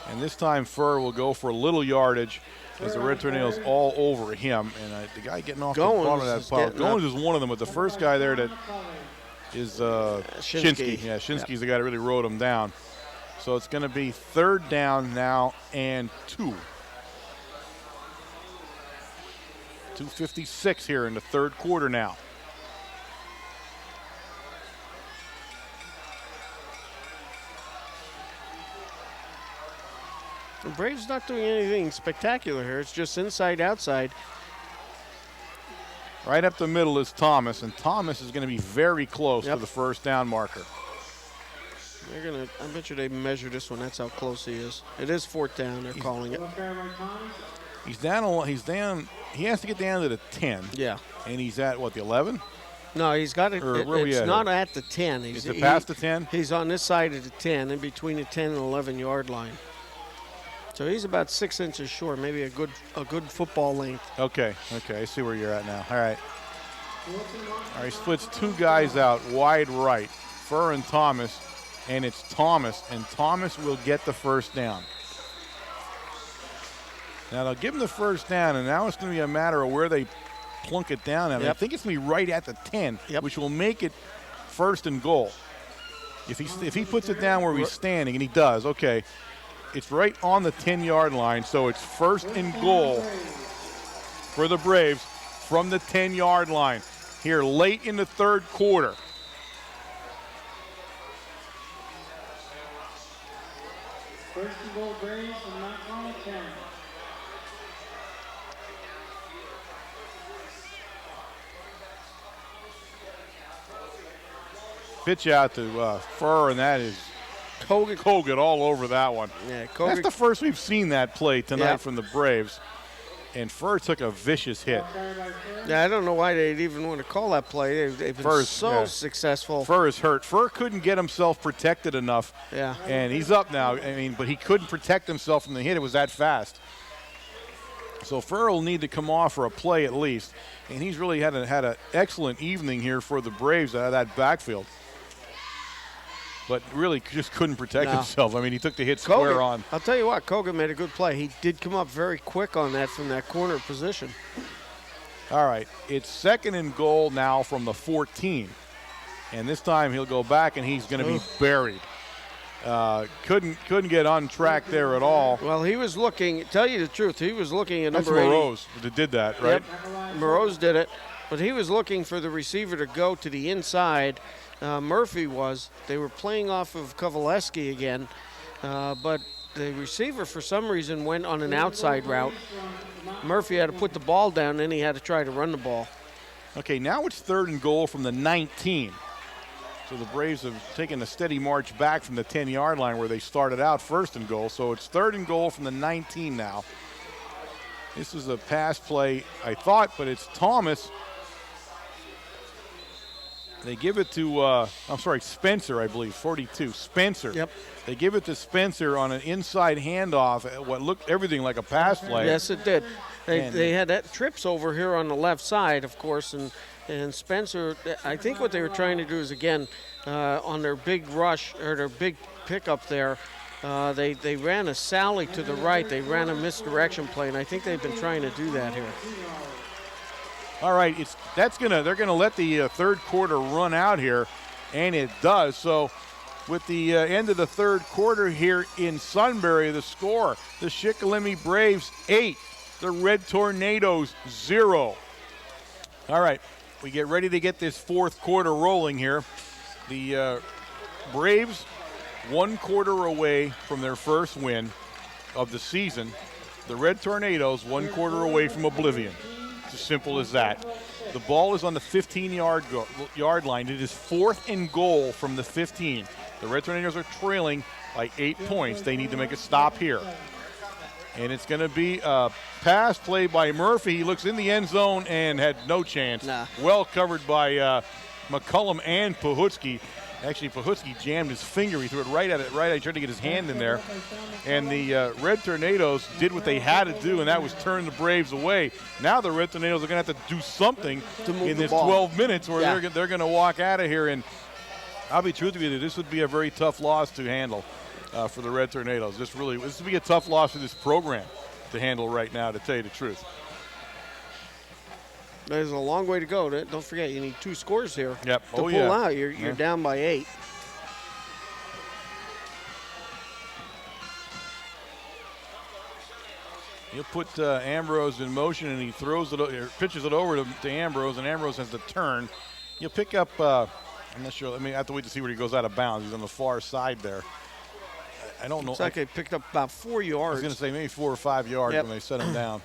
And this time Furr will go for a little yardage as the Red Tornadoes all over him. And the guy getting off the bottom of that pile. Goins is one of them, but the first guy there that is Shinsky. Yeah, Shinsky's the guy that really rode him down. So it's going to be 3rd down now and 2. 2:56 here in the third quarter now. The Braves not doing anything spectacular here. It's just inside, outside. Right up the middle is Thomas, and Thomas is going to be very close to the first down marker. I bet you they measure this one. That's how close he is. It is 4th down. They're calling it. He's down. He has to get down to the 10. Yeah. And he's at what, the 11? No, he's got it. Or where we It's at not here? at the 10. Is it past the 10? He's on this side of the 10, in between the 10 and 11-yard line. So he's about 6 inches short, maybe a good football length. Okay, I see where you're at now. All right. All right, he splits two guys out wide right, Furr and Thomas, and it's Thomas, and Thomas will get the first down. Now they'll give him the first down, and now it's going to be a matter of where they plunk it down at. Yep. I think it's going to be right at the 10, Yep. which will make it first and goal. If he puts it down where he's standing, and he does, okay, it's right on the 10-yard line, so it's first and goal for the Braves from the 10-yard line here late in the third quarter. First and goal, Braves, and not on 10. Pitch out to Furr, and that is Kogut all over that one. Yeah, That's the first we've seen that play tonight Yeah. from the Braves. And Furr took a vicious hit. Yeah, I don't know why they'd even want to call that play. They've been Furr's- so yeah. successful. Furr is hurt. Furr couldn't get himself protected enough. Yeah. And he's up now. I mean, but he couldn't protect himself from the hit. It was that fast. So Furr will need to come off for a play at least. And he's really had an excellent evening here for the Braves out of that backfield. But really just couldn't protect No. himself. I mean, he took the hit square Kogut, on. I'll tell you what, Kogut made a good play. He did come up very quick on that from that corner position. All right, it's second and goal now from the 14. And this time he'll go back and he's going to be buried. Couldn't get on track there at all. Well, he was looking, tell you the truth, he was looking at That's number 80. Moroz that did that, right? Yep, Moroz did it. But he was looking for the receiver to go to the inside. Murphy was. They were playing off of Kovaleski again. But the receiver, for some reason, went on an outside route. Murphy had to put the ball down, then he had to try to run the ball. Okay, now it's third and goal from the 19. So the Braves have taken a steady march back from the 10-yard line where they started out first and goal. So it's third and goal from the 19 now. This is a pass play, I thought, but it's Thomas. They give it to, Spencer, I believe, 42. Spencer. Yep. They give it to Spencer on an inside handoff, what looked everything like a pass play. Yes, it did. They had that trips over here on the left side, of course, and Spencer, I think what they were trying to do is, again, on their big rush, or their big pickup there, they ran a sally to the right. They ran a misdirection play, and I think they've been trying to do that here. All right, they're gonna let the third quarter run out here, and it does. So, with the end of the third quarter here in Sunbury, the score: the Shikellamy Braves 8, the Red Tornadoes 0. All right, we get ready to get this fourth quarter rolling here. The Braves 1 quarter away from their first win of the season. The Red Tornadoes 1 quarter away from oblivion. It's as simple as that. The ball is on the 15-yard line. It is fourth and goal from the 15. The Red Tornadoes are trailing by 8 points. They need to make a stop here. And it's going to be a pass play by Murphy. He looks in the end zone and had no chance. Nah. Well covered by McCullum and Pahutsky. Actually, Pahutsky jammed his finger. He threw it right at it. He tried to get his hand in there. And the Red Tornadoes did what they had to do, and that was turn the Braves away. Now the Red Tornadoes are going to have to do something in this 12 minutes where they're going to walk out of here. And I'll be truthful with you, this would be a very tough loss to handle for the Red Tornadoes. This would be a tough loss for this program to handle right now, to tell you the truth. There's a long way to go. Don't forget, you need 2 scores here. Yep. To pull out, you're down by 8. He'll put Ambrose in motion, and he throws it, or pitches it over to Ambrose, and Ambrose has to turn. You'll pick up, I'm not sure, I have to wait to see where he goes out of bounds. He's on the far side there. I don't know. Looks like they picked up about 4 yards. I was going to say maybe 4 or 5 yards when they set him down.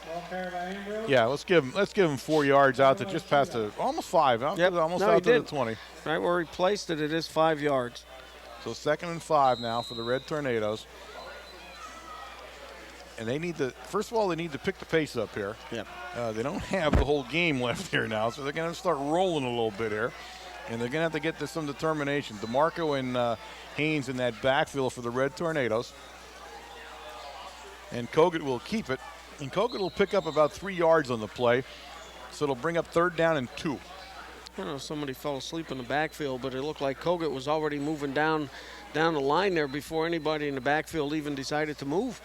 Ball carried by Ambrose. Yeah, let's give him 4 yards out to just past almost 5. Almost out to the 20. Right where he placed it, it is 5 yards. So 2nd and 5 now for the Red Tornadoes. And they need to, first of all, they need to pick the pace up here. Yep. They don't have the whole game left here now, so they're going to start rolling a little bit here. And they're going to have to get to some determination. DeMarco and Haynes in that backfield for the Red Tornadoes. And Kogut will keep it. And Kogut will pick up about 3 yards on the play. So it'll bring up 3rd down and 2. I don't know if somebody fell asleep in the backfield, but it looked like Kogut was already moving down the line there before anybody in the backfield even decided to move.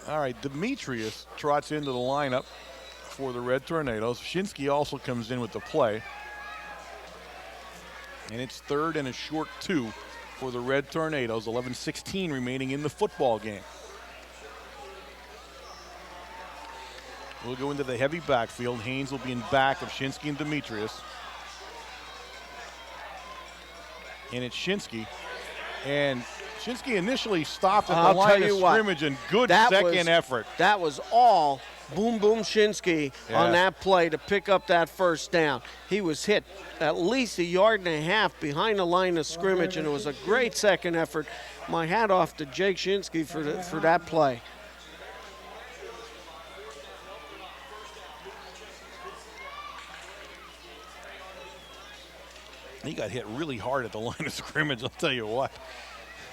All right, Demetrius trots into the lineup for the Red Tornadoes. Shinsky also comes in with the play. And it's 3rd and a short 2 for the Red Tornadoes. 11:16 remaining in the football game. We'll go into the heavy backfield. Haynes will be in back of Shinsky and Demetrius. And it's Shinsky. And Shinsky initially stopped at the line of scrimmage and good second effort. That was all Boom Boom Shinsky on that play to pick up that 1st down. He was hit at least 1.5 yards behind the line of scrimmage, and it was a great second effort. My hat off to Jake Shinsky for that play. He got hit really hard at the line of scrimmage, I'll tell you what.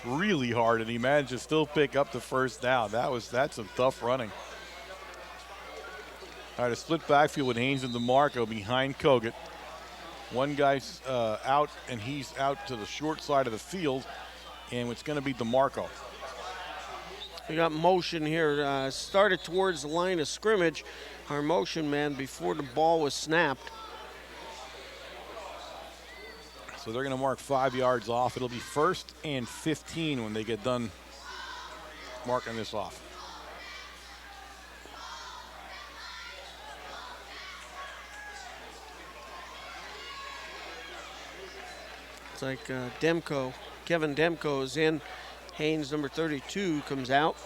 Really hard, and he managed to still pick up the 1st down. That's some tough running. All right, a split backfield with Haynes and DeMarco behind Kogut. One guy's out, and he's out to the short side of the field, and it's going to be DeMarco. We got motion here. Started towards the line of scrimmage. Our motion man before the ball was snapped. So they're going to mark 5 yards off. It'll be 1st and 15 when they get done marking this off. It's like Kevin Demko is in. Haynes, number 32, comes out.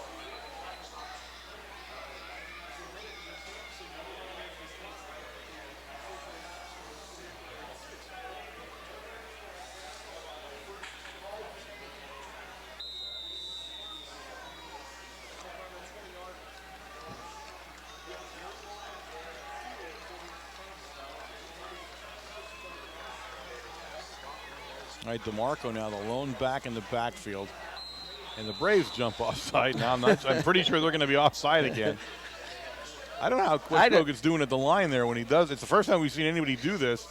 All right, DeMarco now the lone back in the backfield. And the Braves jump offside now. I'm pretty sure they're going to be offside again. I don't know how quick Logan's doing at the line there when he does. It's the first time we've seen anybody do this.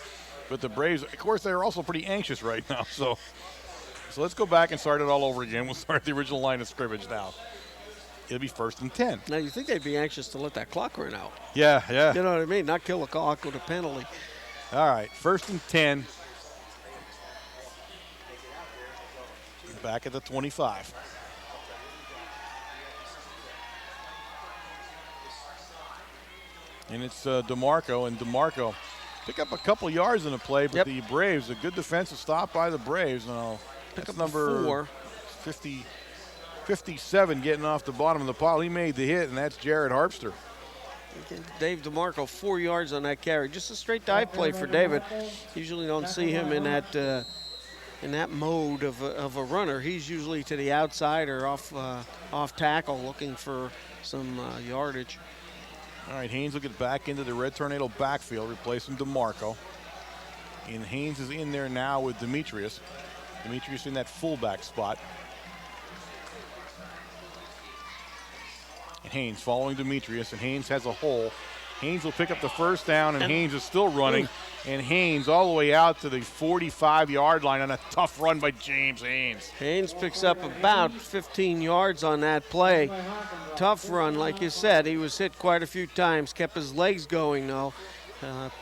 But the Braves, of course, they're also pretty anxious right now. So let's go back and start it all over again. We'll start the original line of scrimmage now. It'll be 1st and 10. Now, you think they'd be anxious to let that clock run out. Yeah. You know what I mean? Not kill the clock with a penalty. All right, 1st and 10. Back at the 25. And it's DeMarco, and DeMarco pick up a couple yards in the play, but the Braves, a good defensive stop by the Braves. And I'll pick up number 57 getting off the bottom of the pile. He made the hit, and that's Jared Harpster. Dave DeMarco, 4 yards on that carry. Just a straight dive play for David. Usually don't see him in that mode of a runner. He's usually to the outside or off tackle looking for some yardage. All right, Haynes will get back into the Red Tornado backfield, replacing DeMarco. And Haynes is in there now with Demetrius. Demetrius in that fullback spot. And Haynes following Demetrius, and Haynes has a hole. Haynes will pick up the 1st down, and Haynes is still running. And Haynes all the way out to the 45-yard line on a tough run by James Haynes. Haynes picks up about 15 yards on that play. Tough run, like you said. He was hit quite a few times, kept his legs going, though.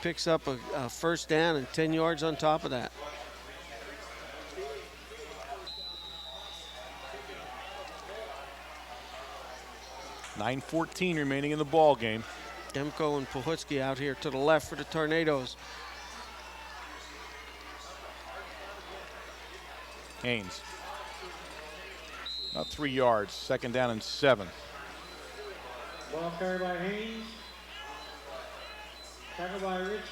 Picks up a 1st down and 10 yards on top of that. $9:14 remaining in the ball game. Demko and Pohutsky out here to the left for the Tornadoes. Haynes. About 3 yards, 2nd down and 7. Ball carried by Haynes. Tackled by Richmond.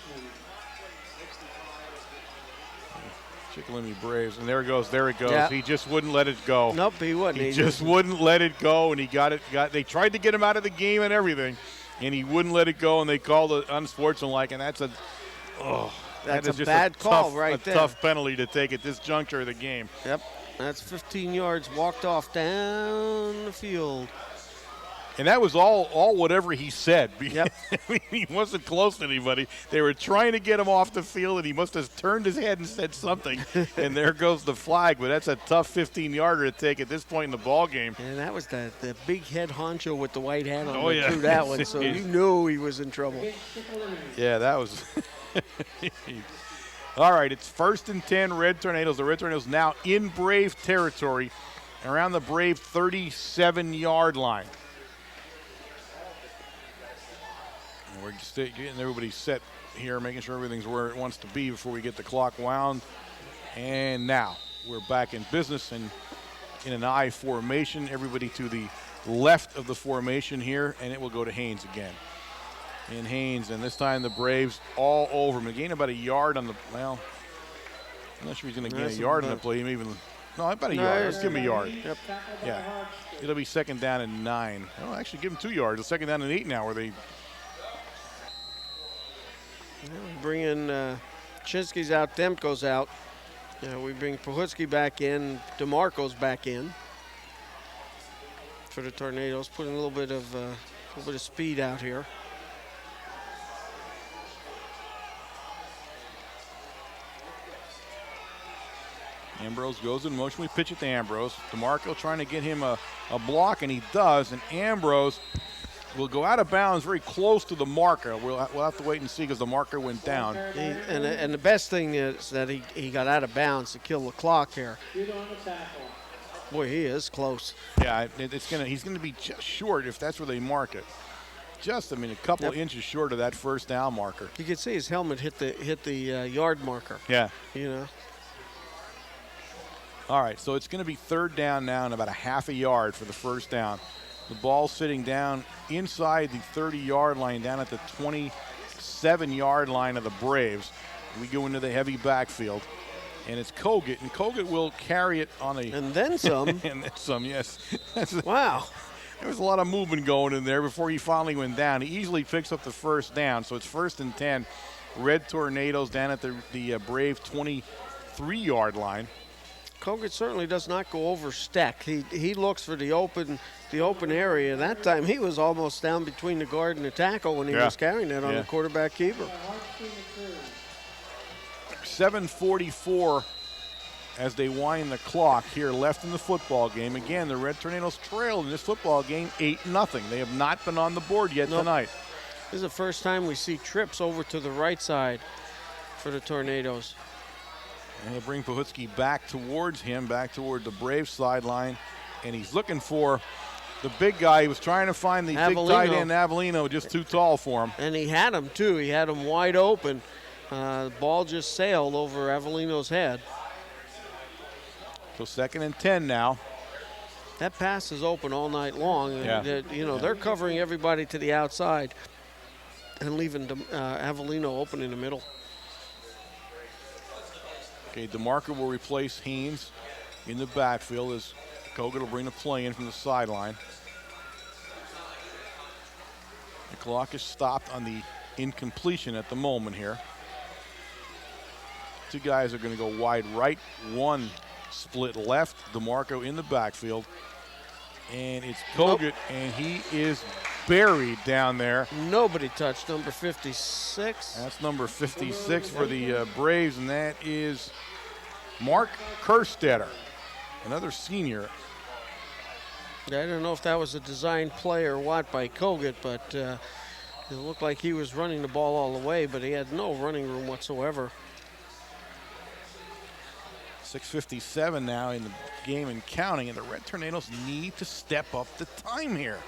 Shikellamy Braves, and there it goes. Yeah. He just wouldn't let it go. Nope, he wouldn't. He just wouldn't let it go, and he got it. They tried to get him out of the game and everything, and he wouldn't let it go, and they called it unsportsmanlike, and that's a bad call right a there. tough penalty to take at this juncture of the game. Yep, that's 15 yards walked off down the field. And that was all whatever he said. Yep. He wasn't close to anybody. They were trying to get him off the field, and he must have turned his head and said something. And there goes the flag. But that's a tough 15-yarder to take at this point in the ball game. And that was the big head honcho with the white hat on Oh, yeah. threw that one, so you knew he was in trouble. Yeah, that was. All right, it's 1st and 10, Red Tornadoes. The Red Tornadoes now in Brave territory, around the Brave 37-yard line. We're getting everybody set here, making sure everything's where it wants to be before we get the clock wound. And now we're back in business and in an I formation. Everybody to the left of the formation here, and it will go to Haynes again. And Haynes, and this time the Braves all over him. They gain about a yard on the, well, I'm not sure he's going to gain a yard on the play. Even, no, about a yard. Let's give him a yard. Yep. Yeah. It'll be 2nd down and 9. Oh, actually give him 2 yards. It's 2nd down and 8 now where they. Bring in Chinsky's out, Demko's out. We bring Pahutski back in, DeMarco's back in for the Tornadoes, putting a little bit of speed out here. Ambrose goes in motion. We pitch it to Ambrose. DeMarco trying to get him a block, and he does. And Ambrose will go out of bounds very close to the marker. We'll have to wait and see because the marker went down. And the best thing is that he got out of bounds to kill the clock here. Boy, he is close. Yeah, he's gonna be just short if that's where they mark it. Just, a couple inches short of that 1st down marker. You can see his helmet hit the yard marker. Yeah. All right, so it's going to be 3rd down now and about a half a yard for the 1st down. The ball sitting down inside the 30-yard line, down at the 27-yard line of the Braves. We go into the heavy backfield, and it's Kogut, and Kogut will carry it on a... And then some. And then some, yes. Wow. There was a lot of movement going in there before he finally went down. He easily picks up the 1st down, so it's 1st and 10. Red Tornadoes down at the Brave 23-yard line. Kogut certainly does not go over Steck. He looks for the open area. That time he was almost down between the guard and the tackle when he was carrying it on the quarterback keeper. 7:44 as they wind the clock here left in the football game. Again, the Red Tornadoes trail in this football game 8-0. They have not been on the board yet tonight. This is the first time we see trips over to the right side for the Tornadoes. And he'll bring Pahutski back towards the Braves sideline. And he's looking for the big guy. He was trying to find the big tight end, Avellino, just too tall for him. And he had him, too. He had him wide open. The ball just sailed over Avellino's head. So 2nd and 10 now. That pass is open all night long. They're covering everybody to the outside and leaving Avellino open in the middle. Okay, DeMarco will replace Haynes in the backfield as Kogut will bring the play in from the sideline. The clock is stopped on the incompletion at the moment here. 2 guys are going to go wide right, 1 split left. DeMarco in the backfield. And it's Kogut, and he is buried down there. Nobody touched number 56. That's number 56 for the Braves, and that is Mark Kerstetter, another senior. I don't know if that was a design play or what by Kogut, but it looked like he was running the ball all the way, but he had no running room whatsoever. 6:57 now in the game and counting, and the Red Tornadoes need to step up the time here.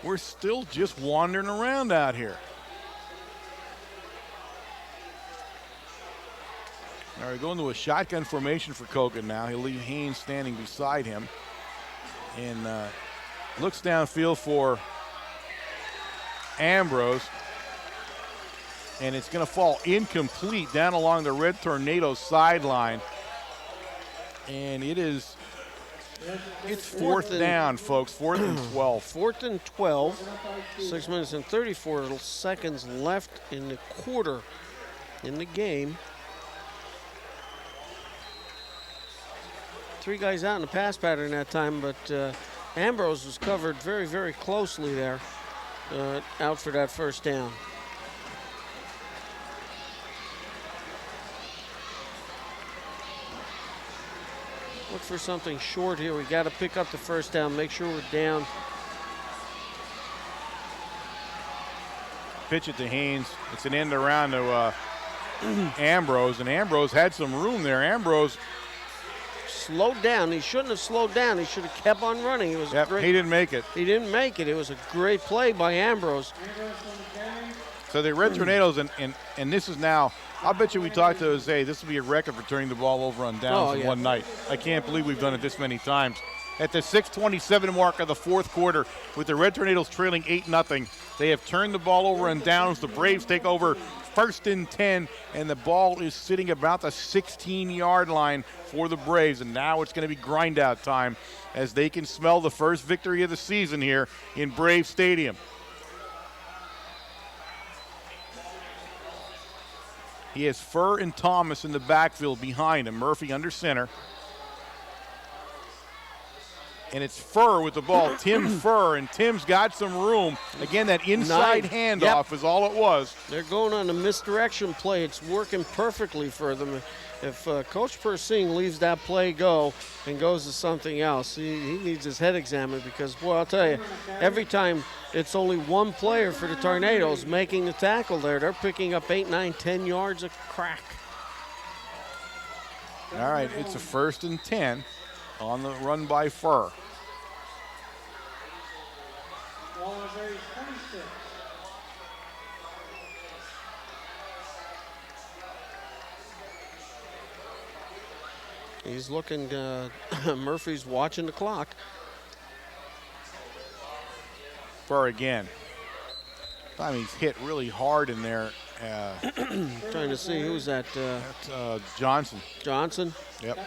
We're still just wandering around out here. All right, going to a shotgun formation for Kogut now. He'll leave Haynes standing beside him. And looks downfield for Ambrose. and it's going to fall incomplete down along the Red Tornado sideline. And it's fourth down, folks, 4th and 12. 4th and 12, 6 minutes and 34 seconds left in the quarter in the game. 3 guys out in the pass pattern that time, but Ambrose was covered very, very closely there, out for that first down. Look for something short here. We got to pick up the first down, make sure we're down. Pitch it to Haynes. It's an end around to Ambrose, and Ambrose had some room there. Ambrose slowed down. He shouldn't have slowed down. He should have kept on running. It was great. He didn't make it. He didn't make it. It was a great play by Ambrose. So the Red Tornadoes, and this is now, I'll bet you we talked to Jose, this will be a record for turning the ball over on downs in one night. I can't believe we've done it this many times. At the 6:27 mark of the fourth quarter, with the Red Tornadoes trailing 8-0, they have turned the ball over on downs. The Braves take over 1st and 10, and the ball is sitting about the 16-yard line for the Braves. And now it's going to be grind-out time as they can smell the first victory of the season here in Brave Stadium. He has Furr and Thomas in the backfield behind him. Murphy under center. And it's Furr with the ball, Tim Furr, and Tim's got some room. Again, that inside handoff is all it was. They're going on a misdirection play. It's working perfectly for them. If Coach Persing leaves that play go and goes to something else, he needs his head examined because, boy, I'll tell you, every time it's only one player for the Tornadoes making the tackle there, they're picking up 8, 9, 10 yards of crack. All right, it's a 1st and 10 on the run by Furr. He's looking, Murphy's watching the clock. Furr again. I mean, he's hit really hard in there. Trying to see who's that. That's Johnson. Johnson. Yep.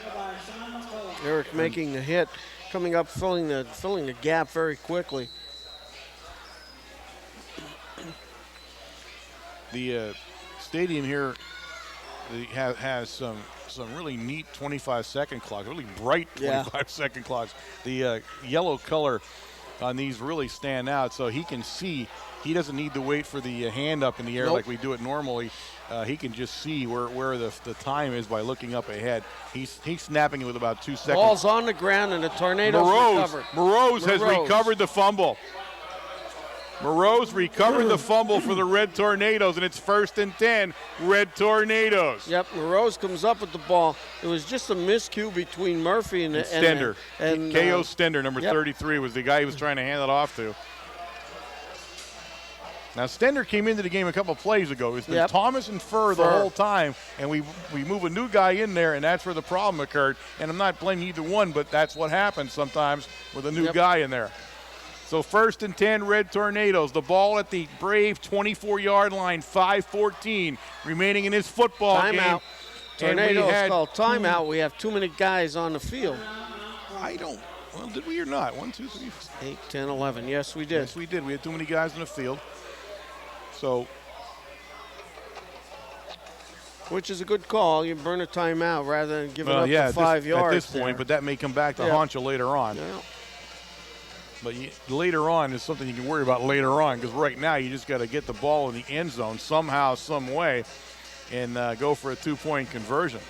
Eric making the hit, coming up, filling the gap very quickly. The stadium here has some really neat 25-second clocks, really bright 25-second clocks. The yellow color on these really stand out, so he can see. He doesn't need to wait for the hand up in the air like we do it normally. He can just see where the time is by looking up ahead. He's snapping it with about 2 seconds. Ball's on the ground and the Tornadoes recover. Morose has recovered the fumble. Morose recovered the fumble for the Red Tornadoes, and it's 1st and 10, Red Tornadoes. Yep, Morose comes up with the ball. It was just a miscue between Murphy and Stender. And K.O. Stender, number 33, was the guy he was trying to hand it off to. Now, Stender came into the game a couple plays ago. It's been Thomas and Furr the whole time, and we move a new guy in there, and that's where the problem occurred. And I'm not blaming either one, but that's what happens sometimes with a new guy in there. So 1st and 10, Red Tornadoes. The ball at the Brave 24-yard line, 5:14 remaining in this football game. Timeout. Tornadoes called timeout. We have too many guys on the field. Well, did we or not? 1, 2, 3, 8, 10, 11. Yes, we did. Yes, we did. We had too many guys in the field. So, which is a good call. You burn a timeout rather than giving up the 5 yards. At this point, but that may come back to haunt you later on. Yeah. But later on is something you can worry about later on, because right now you just got to get the ball in the end zone somehow, some way, and go for a 2-point conversion.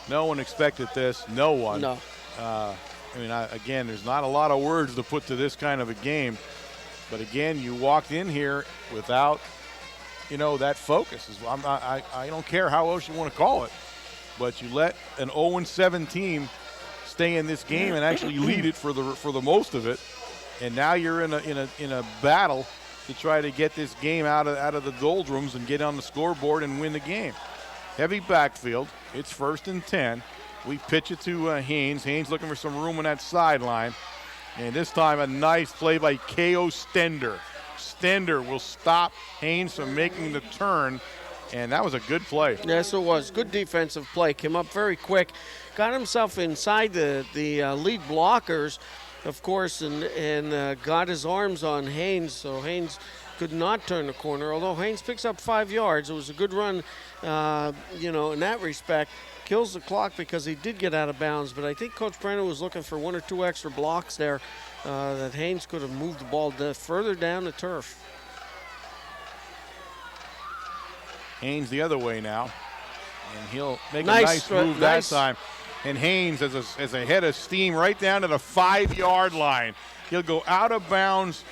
No one expected this. No one. No. Again, there's not a lot of words to put to this kind of a game. But again, you walked in here without, that focus. I don't care how else you want to call it. But you let an 0-7 team stay in this game and actually lead it for the most of it, and now you're in a battle to try to get this game out of the doldrums and get on the scoreboard and win the game. Heavy backfield. It's 1st and 10. We pitch it to Haynes. Haynes looking for some room on that sideline. And this time a nice play by K.O. Stender. Stender will stop Haynes from making the turn, and that was a good play. Yes, it was. Good defensive play. Came up very quick. Got himself inside the lead blockers, of course, and got his arms on Haynes, so Haynes could not turn the corner. Although Haynes picks up 5 yards, it was a good run, in that respect. Kills the clock because he did get out of bounds, but I think Coach Brennan was looking for 1 or 2 extra blocks there that Haynes could have moved the ball further down the turf. Haynes the other way now, and he'll make a nice move that time. And Haynes has a head of steam right down to the 5-yard line. He'll go out of bounds.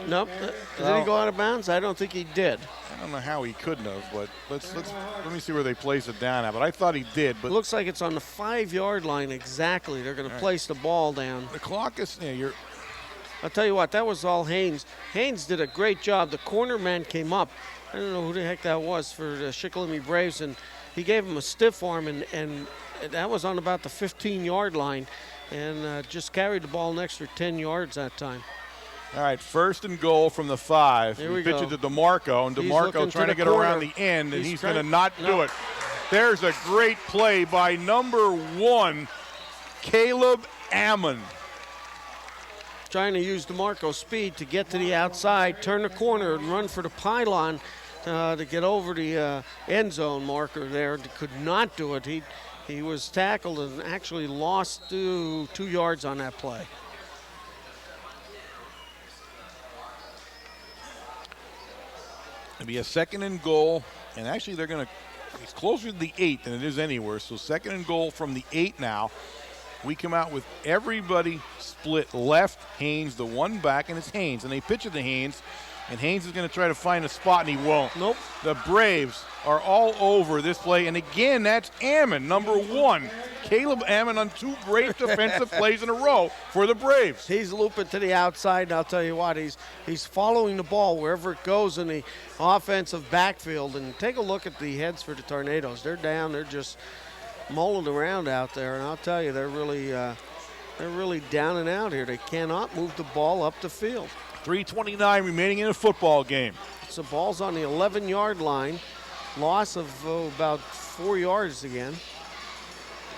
Nope. Did he go out of bounds? I don't think he did. I don't know how he couldn't have, but let me see where they place it down at. But I thought he did. But looks like it's on the 5-yard line exactly. They're going to place the ball down. The clock is. Yeah, I'll tell you what, that was all Haynes. Haynes did a great job. The corner man came up. I don't know who the heck that was for the Shikellamy Braves, and he gave him a stiff arm, and that was on about the 15-yard line, and just carried the ball an extra 10 yards that time. All right, 1st and goal from the 5. Here we pitch go. it to DeMarco, and DeMarco trying to get around the end, and he's going to not do it. There's a great play by number 1, Caleb Ammon. Trying to use DeMarco's speed to get to the outside, turn the corner, and run for the pylon to get over the end zone marker there. Could not do it. He was tackled and actually lost 2 yards on that play. It'll be a 2nd and goal, and actually it's closer to the 8 than it is anywhere, so 2nd and goal from the 8 now. We come out with everybody split left, Haynes, the one back, and it's Haynes. And they pitch it to Haynes, and Haynes is going to try to find a spot, and he won't. Nope. The Braves are all over this play, and again, that's Ammon, number 1. Caleb Ammon on 2 great defensive plays in a row for the Braves. He's looping to the outside, and I'll tell you what, he's following the ball wherever it goes in the offensive backfield. And take a look at the heads for the Tornadoes. They're down. They're just mulling around out there, and I'll tell you, they're really down and out here. They cannot move the ball up the field. 3:29 remaining in a football game. So ball's on the 11-yard line. Loss of about 4 yards again.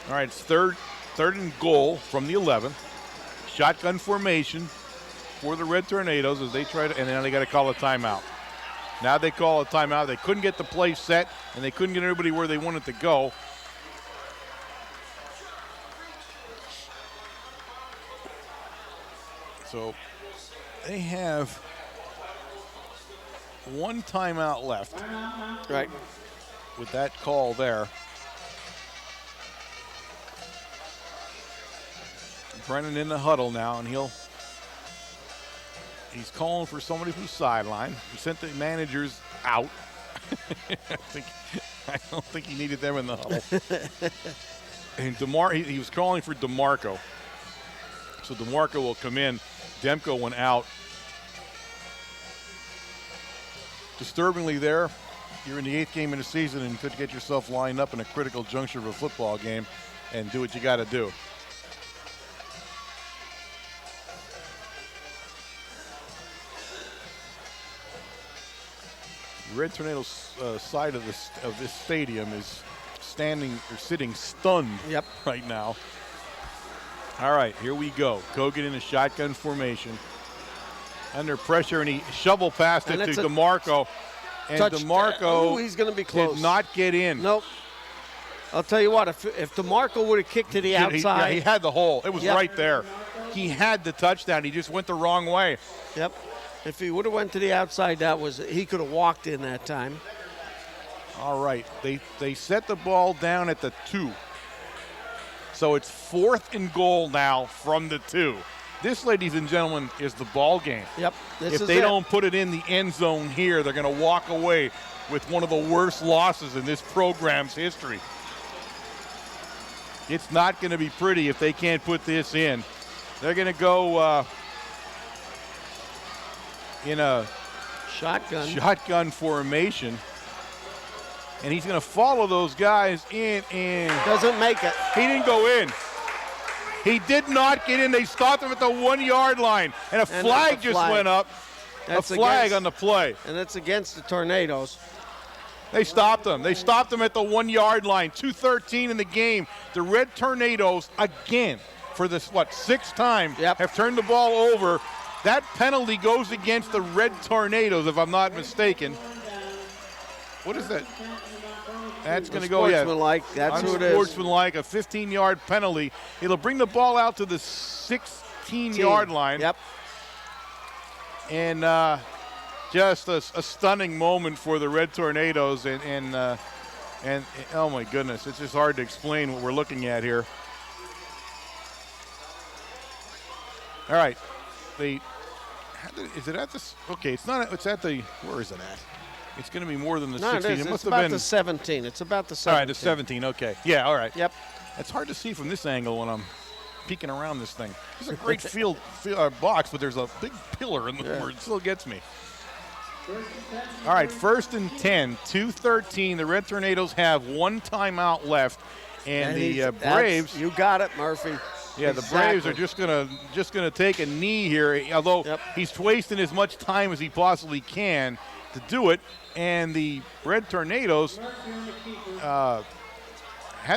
All right, it's third and goal from the 11. Shotgun formation for the Red Tornadoes as they try to, and now they got to call a timeout. Now they call a timeout. They couldn't get the play set, and they couldn't get everybody where they wanted to go. So they have 1 timeout left. Right. With that call there. Brennan in the huddle now, and he's calling for somebody from the sideline. He sent the managers out. I don't think he needed them in the huddle. And he was calling for DeMarco. So DeMarco will come in. Demko went out. Disturbingly there, you're in the 8th game of the season and could get yourself lined up in a critical juncture of a football game and do what you got to do. The Red Tornadoes side of this stadium is sitting stunned right now. All right, here we go. Kogan in a shotgun formation. Under pressure, and he shovel passed it to DeMarco. And DeMarco he's going to be close. Did not get in. Nope. I'll tell you what, if DeMarco would have kicked to the outside. He had the hole. It was right there. He had the touchdown. He just went the wrong way. Yep. If he would have went to the outside, he could have walked in that time. All right. They set the ball down at the 2. So it's 4th and goal now from the 2. This, ladies and gentlemen, is the ball game. Yep. If they don't put it in the end zone here, they're going to walk away with one of the worst losses in this program's history. It's not going to be pretty if they can't put this in. They're going to go in a shotgun formation. And he's going to follow those guys in. And doesn't make it. He didn't go in. He did not get in. They stopped him at the 1-yard line. And a flag just went up. That's a flag against, on the play. And that's against the Tornadoes. They stopped him. They stopped him at the 1-yard line. 2:13 in the game. The Red Tornadoes, again, for this, sixth time, have turned the ball over. That penalty goes against the Red Tornadoes, if I'm not mistaken. What is that? That's going to go, Sportsmanlike, that's who it is. Unsportsmanlike, a 15-yard penalty. It'll bring the ball out to the 16-yard line. Yep. And just a stunning moment for the Red Tornadoes. And oh, my goodness, it's just hard to explain what we're looking at here. All right. Is it at this? Okay, it's not. It's at the. Where is it at? It's going to be more than the 16. It must it's have about been the 17. It's about the 17. All right, the 17. Okay. Yeah. All right. Yep. It's hard to see from this angle when I'm peeking around this thing. It's a great field box, but there's a big pillar in the where it still gets me. All right, 1st and 10, 2:13. The Red Tornadoes have one timeout left, and the Braves. You got it, Murphy. Yeah, the Braves are just gonna take a knee here, although he's wasting as much time as he possibly can to do it. And the Red Tornadoes had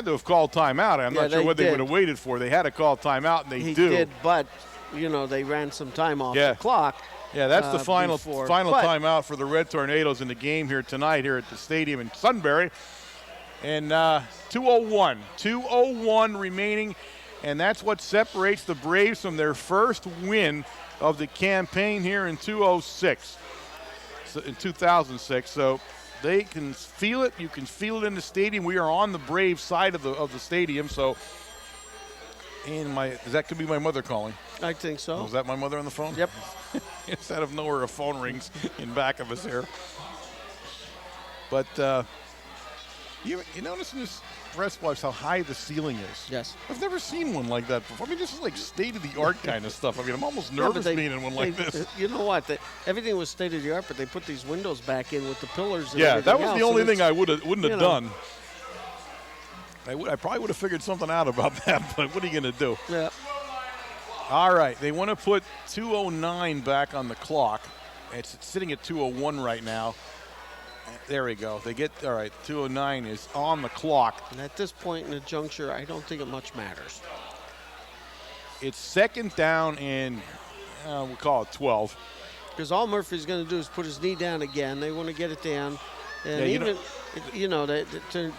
to have called timeout. I'm not sure what they would have waited for. They had to call timeout, and He did, but they ran some time off the clock. Yeah, that's the final timeout for the Red Tornadoes in the game here tonight here at the stadium in Sunbury. And 2:01 remaining. And that's what separates the Braves from their first win of the campaign here in 2006. So they can feel it. You can feel it in the stadium. We are on the Braves side of the stadium. So, and that could be my mother calling. I think so. Was that my mother on the phone? Yep. It's out of nowhere a phone rings in back of us here. But you notice in this press box how high the ceiling is. Yes. I've never seen one like that before. I mean, this is like state-of-the-art kind of stuff. I mean, I'm almost nervous being in one like this. You know what? Everything was state-of-the-art, but they put these windows back in with the pillars and that was else, the only thing I wouldn't have done. I probably would have figured something out about that, but what are you going to do? Yeah. All right, they want to put 2:09 back on the clock. It's sitting at 2:01 right now. There we go. All right, 2:09 is on the clock. And at this point in the juncture, I don't think it much matters. It's 2nd down and we'll call it 12. Because all Murphy's going to do is put his knee down again. They want to get it down. And the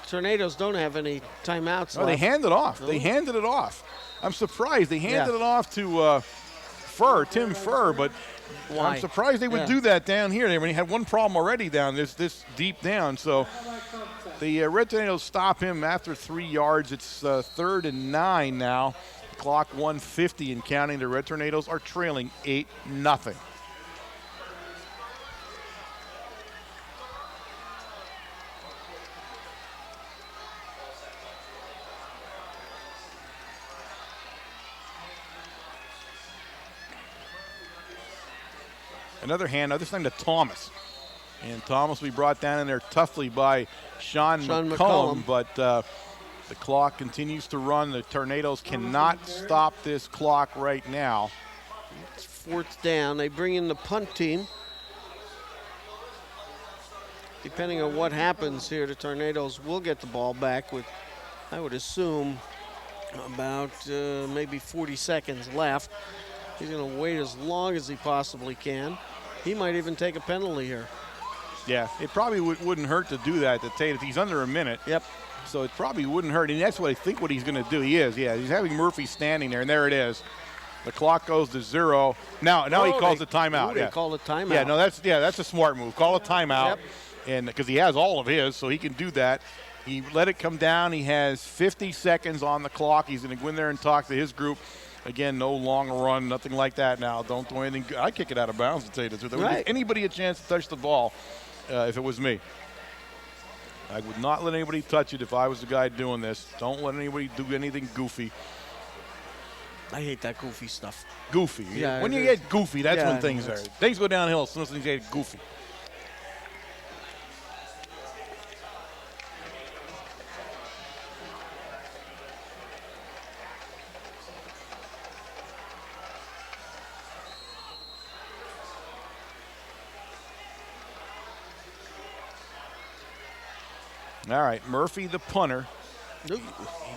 Tornadoes don't have any timeouts left. They hand it off. They handed it off. I'm surprised. They handed it off to Tim Furr, but why? I'm surprised they would do that down here. They had one problem already down this deep down. So the Red Tornadoes stop him after 3 yards. It's 3rd and 9 now. Clock 1:50 and counting. The Red Tornadoes are trailing 8-0. This time to Thomas. And Thomas will be brought down in there toughly by Sean McCullum. But the clock continues to run. The Tornadoes cannot stop this clock right now. It's 4th down. They bring in the punt team. Depending on what happens here, the Tornadoes will get the ball back with, I would assume, about maybe 40 seconds left. He's going to wait as long as he possibly can. He might even take a penalty here. Yeah, it probably wouldn't hurt to do that. He's under a minute. Yep. So it probably wouldn't hurt. And that's what I think what he's going to do. He is, He's having Murphy standing there, and there it is. The clock goes to 0. Now he calls the timeout. They call a timeout. Yeah, no, that's a smart move. Call a timeout. Yep. And because he has all of his, so he can do that. He let it come down. He has 50 seconds on the clock. He's going to go in there and talk to his group. Again, no long run, nothing like that now. Don't do anything. I kick it out of bounds, to tell you the truth. I would give anybody a chance to touch the ball if it was me. I would not let anybody touch it if I was the guy doing this. Don't let anybody do anything goofy. I hate that goofy stuff. Goofy. Yeah, when you get goofy, that's when things are. Things go downhill as soon as things get goofy. All right, Murphy, the punter. He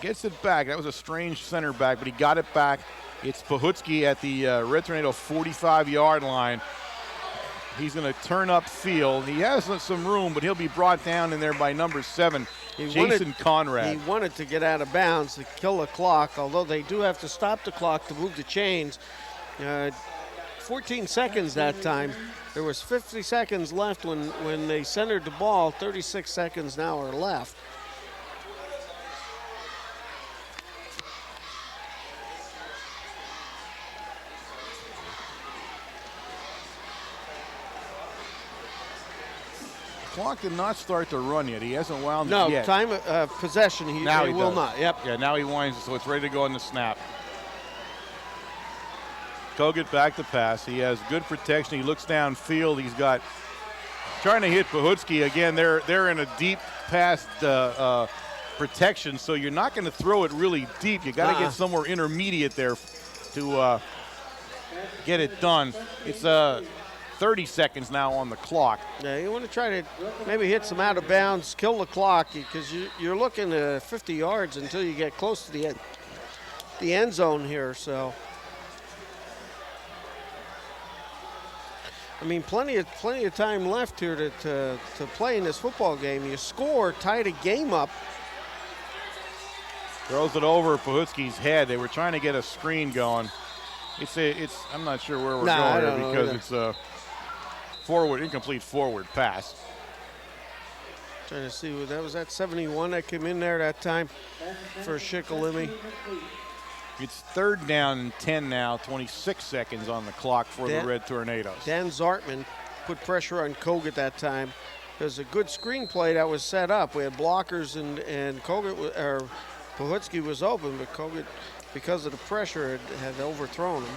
gets it back. That was a strange center back, but he got it back. It's Pahutsky at the Red Tornado 45-yard line. He's going to turn up field. He has some room, but he'll be brought down in there by number 7, Jason Conrad. He wanted to get out of bounds to kill the clock, although they do have to stop the clock to move the chains. 14 seconds that time. There was 50 seconds left when they centered the ball. 36 seconds now are left. Clock did not start to run yet. He hasn't wound it yet. No, time of possession, he will not. Yep. Yeah, now he winds it, so it's ready to go on the snap. Kogut back to pass. He has good protection. He looks downfield. He's got trying to hit Pahutsky. Again, they're in a deep pass protection, so you're not going to throw it really deep. You got to get somewhere intermediate there to get it done. It's 30 seconds now on the clock. Yeah, you want to try to maybe hit some out of bounds, kill the clock, because you're looking at 50 yards until you get close to the end zone here. So, I mean, plenty of time left here to play in this football game. You score, tie the game up. Throws it over Pahutsky's head. They were trying to get a screen going. I'm not sure where we're going here because it's a incomplete forward pass. Trying to see what that was. That 71 that came in there that time for Shikellamy. It's 3rd down and 10 now. 26 seconds on the clock for the Red Tornadoes. Dan Zartman put pressure on Kogut that time. There's a good screen play that was set up. We had blockers and Pahutsky was open, but Kogut, because of the pressure, had overthrown him.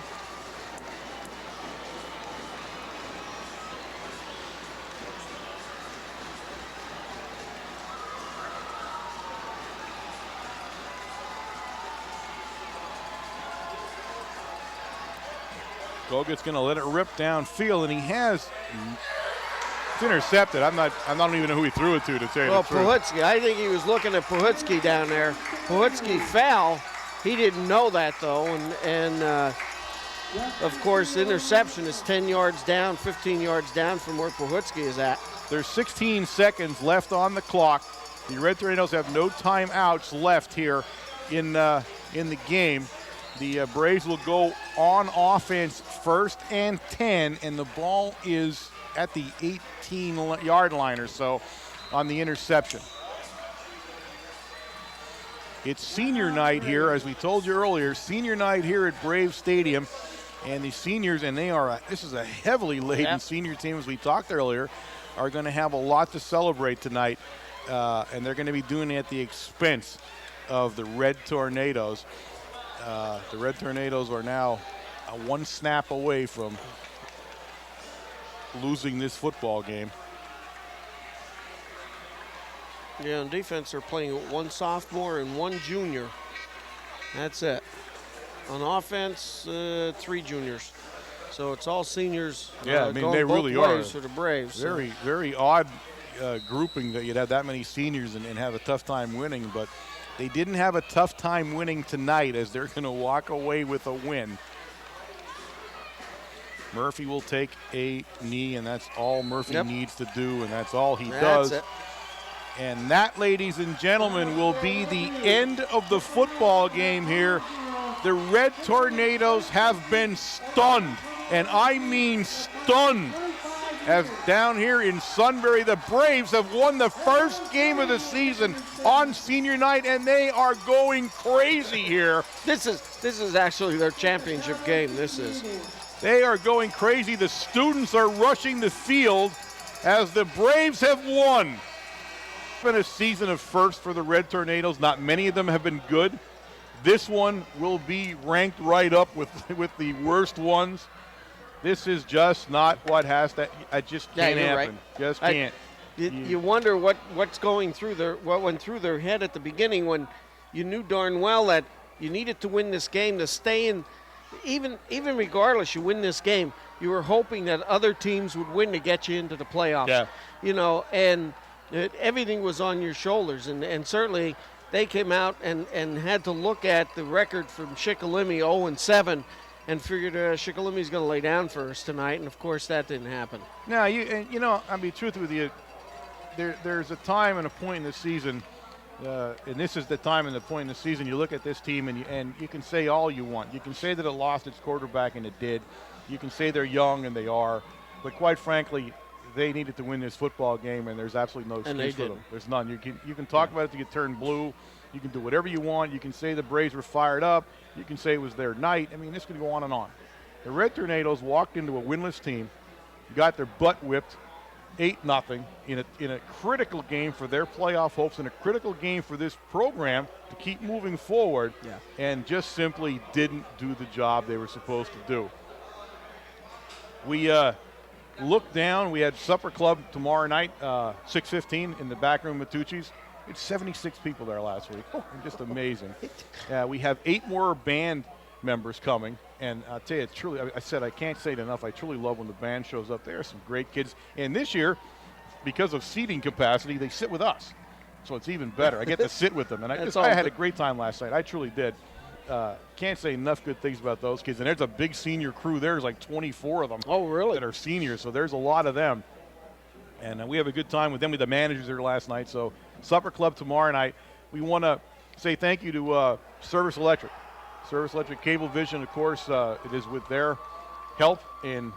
Kogut's going to let it rip downfield, and he has. It's intercepted. I don't even know who he threw it to tell you the truth. Pahutsky, I think he was looking at Pahutsky down there. Pahutsky fell. He didn't know that, though, and of course, interception is 10 yards down, 15 yards down from where Pahutsky is at. There's 16 seconds left on the clock. The Red Tornadoes have no timeouts left here in the game. The Braves will go on offense 1st and 10, and the ball is at the 18-yard line or so on the interception. It's senior night here, as we told you earlier, senior night here at Braves Stadium. And the seniors, and this is a heavily laden senior team, as we talked earlier, are going to have a lot to celebrate tonight. And they're going to be doing it at the expense of the Red Tornadoes. The Red Tornadoes are now one snap away from losing this football game. Yeah, on defense, they're playing one sophomore and one junior. That's it. On offense, 3 juniors. So it's all seniors. Yeah, I mean, they really are. For the Braves. Very, very odd grouping that you'd have that many seniors and have a tough time winning, but they didn't have a tough time winning tonight, as they're going to walk away with a win. Murphy will take a knee, and that's all Murphy needs to do, and that's all he does. It. And that, ladies and gentlemen, will be the end of the football game here. The Red Tornadoes have been stunned, and I mean stunned. As down here in Sunbury, the Braves have won the first game of the season on senior night, and they are going crazy here. This is actually their championship game. They are going crazy. The students are rushing the field as the Braves have won. It's been a season of firsts for the Red Tornadoes. Not many of them have been good. This one will be ranked right up with the worst ones. This is just not what has to. It just can't happen. Right. Just can't. You wonder what went through their head at the beginning when you knew darn well that you needed to win this game to stay in. Even regardless, you win this game, you were hoping that other teams would win to get you into the playoffs. Yeah. And Everything was on your shoulders, and certainly they came out and had to look at the record from Shikellamy 0-7 and figured Shikellamy's going to lay down for us tonight, and of course that didn't happen. Now, I'll be truthful with you. There's a time and a point in the season, and this is the time and the point in the season. You look at this team, and you can say all you want. You can say that it lost its quarterback, and it did. You can say they're young, and they are. But quite frankly, they needed to win this football game, and there's absolutely no excuse for them. There's none. You can talk about it to get turned blue. You can do whatever you want. You can say the Braves were fired up. You can say it was their night. I mean, this could go on and on. The Red Tornadoes walked into a winless team, got their butt whipped, 8-0 in a critical game for their playoff hopes and a critical game for this program to keep moving forward, and just simply didn't do the job they were supposed to do. We looked down. We had supper club tomorrow night, 6:15 in the back room at Tucci's. It's 76 people there last week. Just amazing. We have 8 more band members coming, and I'll tell you, truly, I said I can't say it enough. I truly love when the band shows up. There are some great kids, and this year, because of seating capacity, they sit with us, so it's even better. I get to sit with them, and I had a great time last night. I truly did. Can't say enough good things about those kids, and there's a big senior crew. There's like 24 of them. Oh, really? That are seniors, so there's a lot of them. And we have a good time with them. With the managers there last night. So supper club tomorrow night. We want to say thank you to Service Electric. Service Electric Cablevision, of course, it is with their help and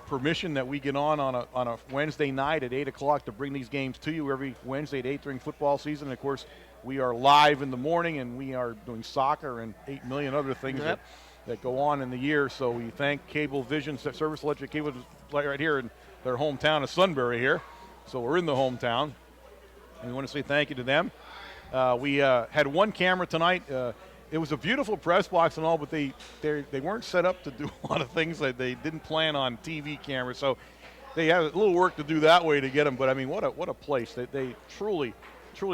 permission that we get on a Wednesday night at 8 o'clock to bring these games to you every Wednesday at 8 during football season. And of course, we are live in the morning, and we are doing soccer and 8 million other things that go on in the year. So we thank Cablevision, Service Electric Cable, right here in their hometown of Sunbury here. So we're in the hometown, and we want to say thank you to them. We had one camera tonight. It was a beautiful press box and all, but they weren't set up to do a lot of things that they didn't plan on TV cameras. So they have a little work to do that way to get them. But I mean, what a place! They truly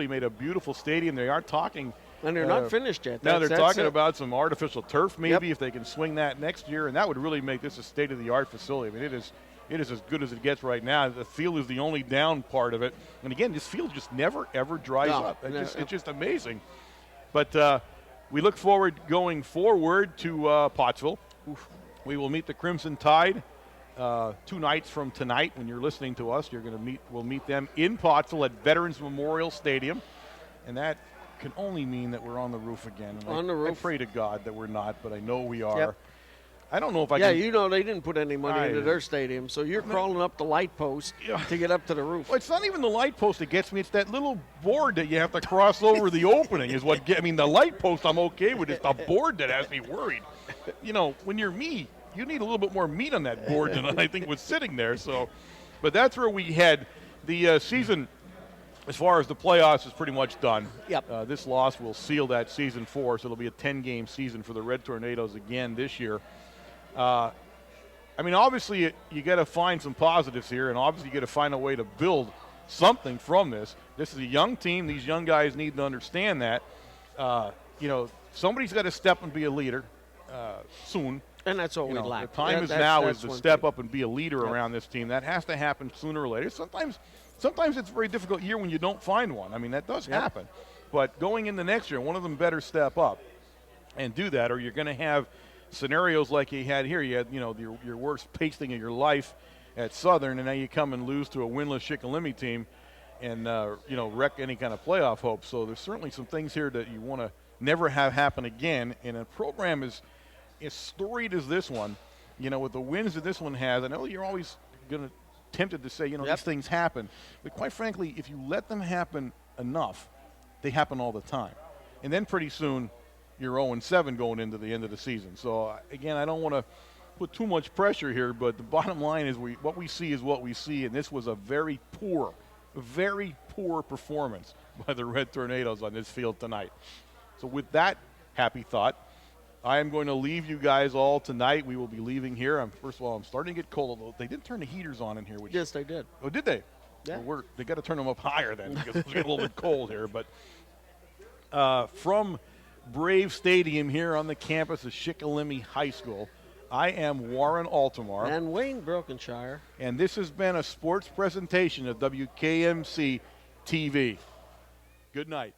made a beautiful stadium. They are talking. And they're not finished yet. Now they're talking about some artificial turf, maybe if they can swing that next year, and that would really make this a state-of-the-art facility. I mean, it is as good as it gets right now. The field is the only down part of it, and again, this field just never ever dries up. It's just amazing. But we look forward going forward to Pottsville. We will meet the Crimson Tide 2 nights from tonight. When you're listening to us, we'll meet them in Pottsville at Veterans Memorial Stadium, and that can only mean that we're on the roof again. And I pray to God that we're not, but I know we are. I don't know if I can. Yeah, they didn't put any money into their stadium, so you're crawling up the light post to get up to the roof. Well, it's not even the light post that gets me. It's that little board that you have to cross over the opening is what I mean, the light post I'm okay with. It's the board that has me worried. When you're me, you need a little bit more meat on that board than I think was sitting there. So, but that's where we head. The season, as far as the playoffs, is pretty much done. This loss will seal that season for us. It'll be a 10-game season for the Red Tornadoes again this year. I mean, obviously, you got to find some positives here, and obviously you got to find a way to build something from this. This is a young team. These young guys need to understand that. Somebody's got to step and be a leader soon. And that's what we lack. The time is to step up and be a leader around this team. That has to happen sooner or later. Sometimes it's a very difficult year when you don't find one. I mean, that does happen. But going into next year, one of them better step up and do that, or you're going to have scenarios like you had here. You had, your worst pasting of your life at Southern, and now you come and lose to a winless Shikellamy team and, wreck any kind of playoff hope. So there's certainly some things here that you want to never have happen again. And a program as storied as this one, with the wins that this one has, I know you're always going to tempted to say, these things happen. But quite frankly, if you let them happen enough, they happen all the time. And then pretty soon you're 0-7 going into the end of the season. So, again, I don't want to put too much pressure here, but the bottom line is what we see is what we see, and this was a very poor performance by the Red Tornadoes on this field tonight. So with that happy thought, I am going to leave you guys all tonight. We will be leaving here. First of all, I'm starting to get cold, although they did turn the heaters on in here. Yes, they did. Oh, did they? Yeah. Well, they got to turn them up higher then because it's getting a little bit cold here. But from Brave Stadium here on the campus of Shikellamy High School, I am Warren Altamar. And Wayne Brokenshire. And this has been a sports presentation of WKMC TV. Good night.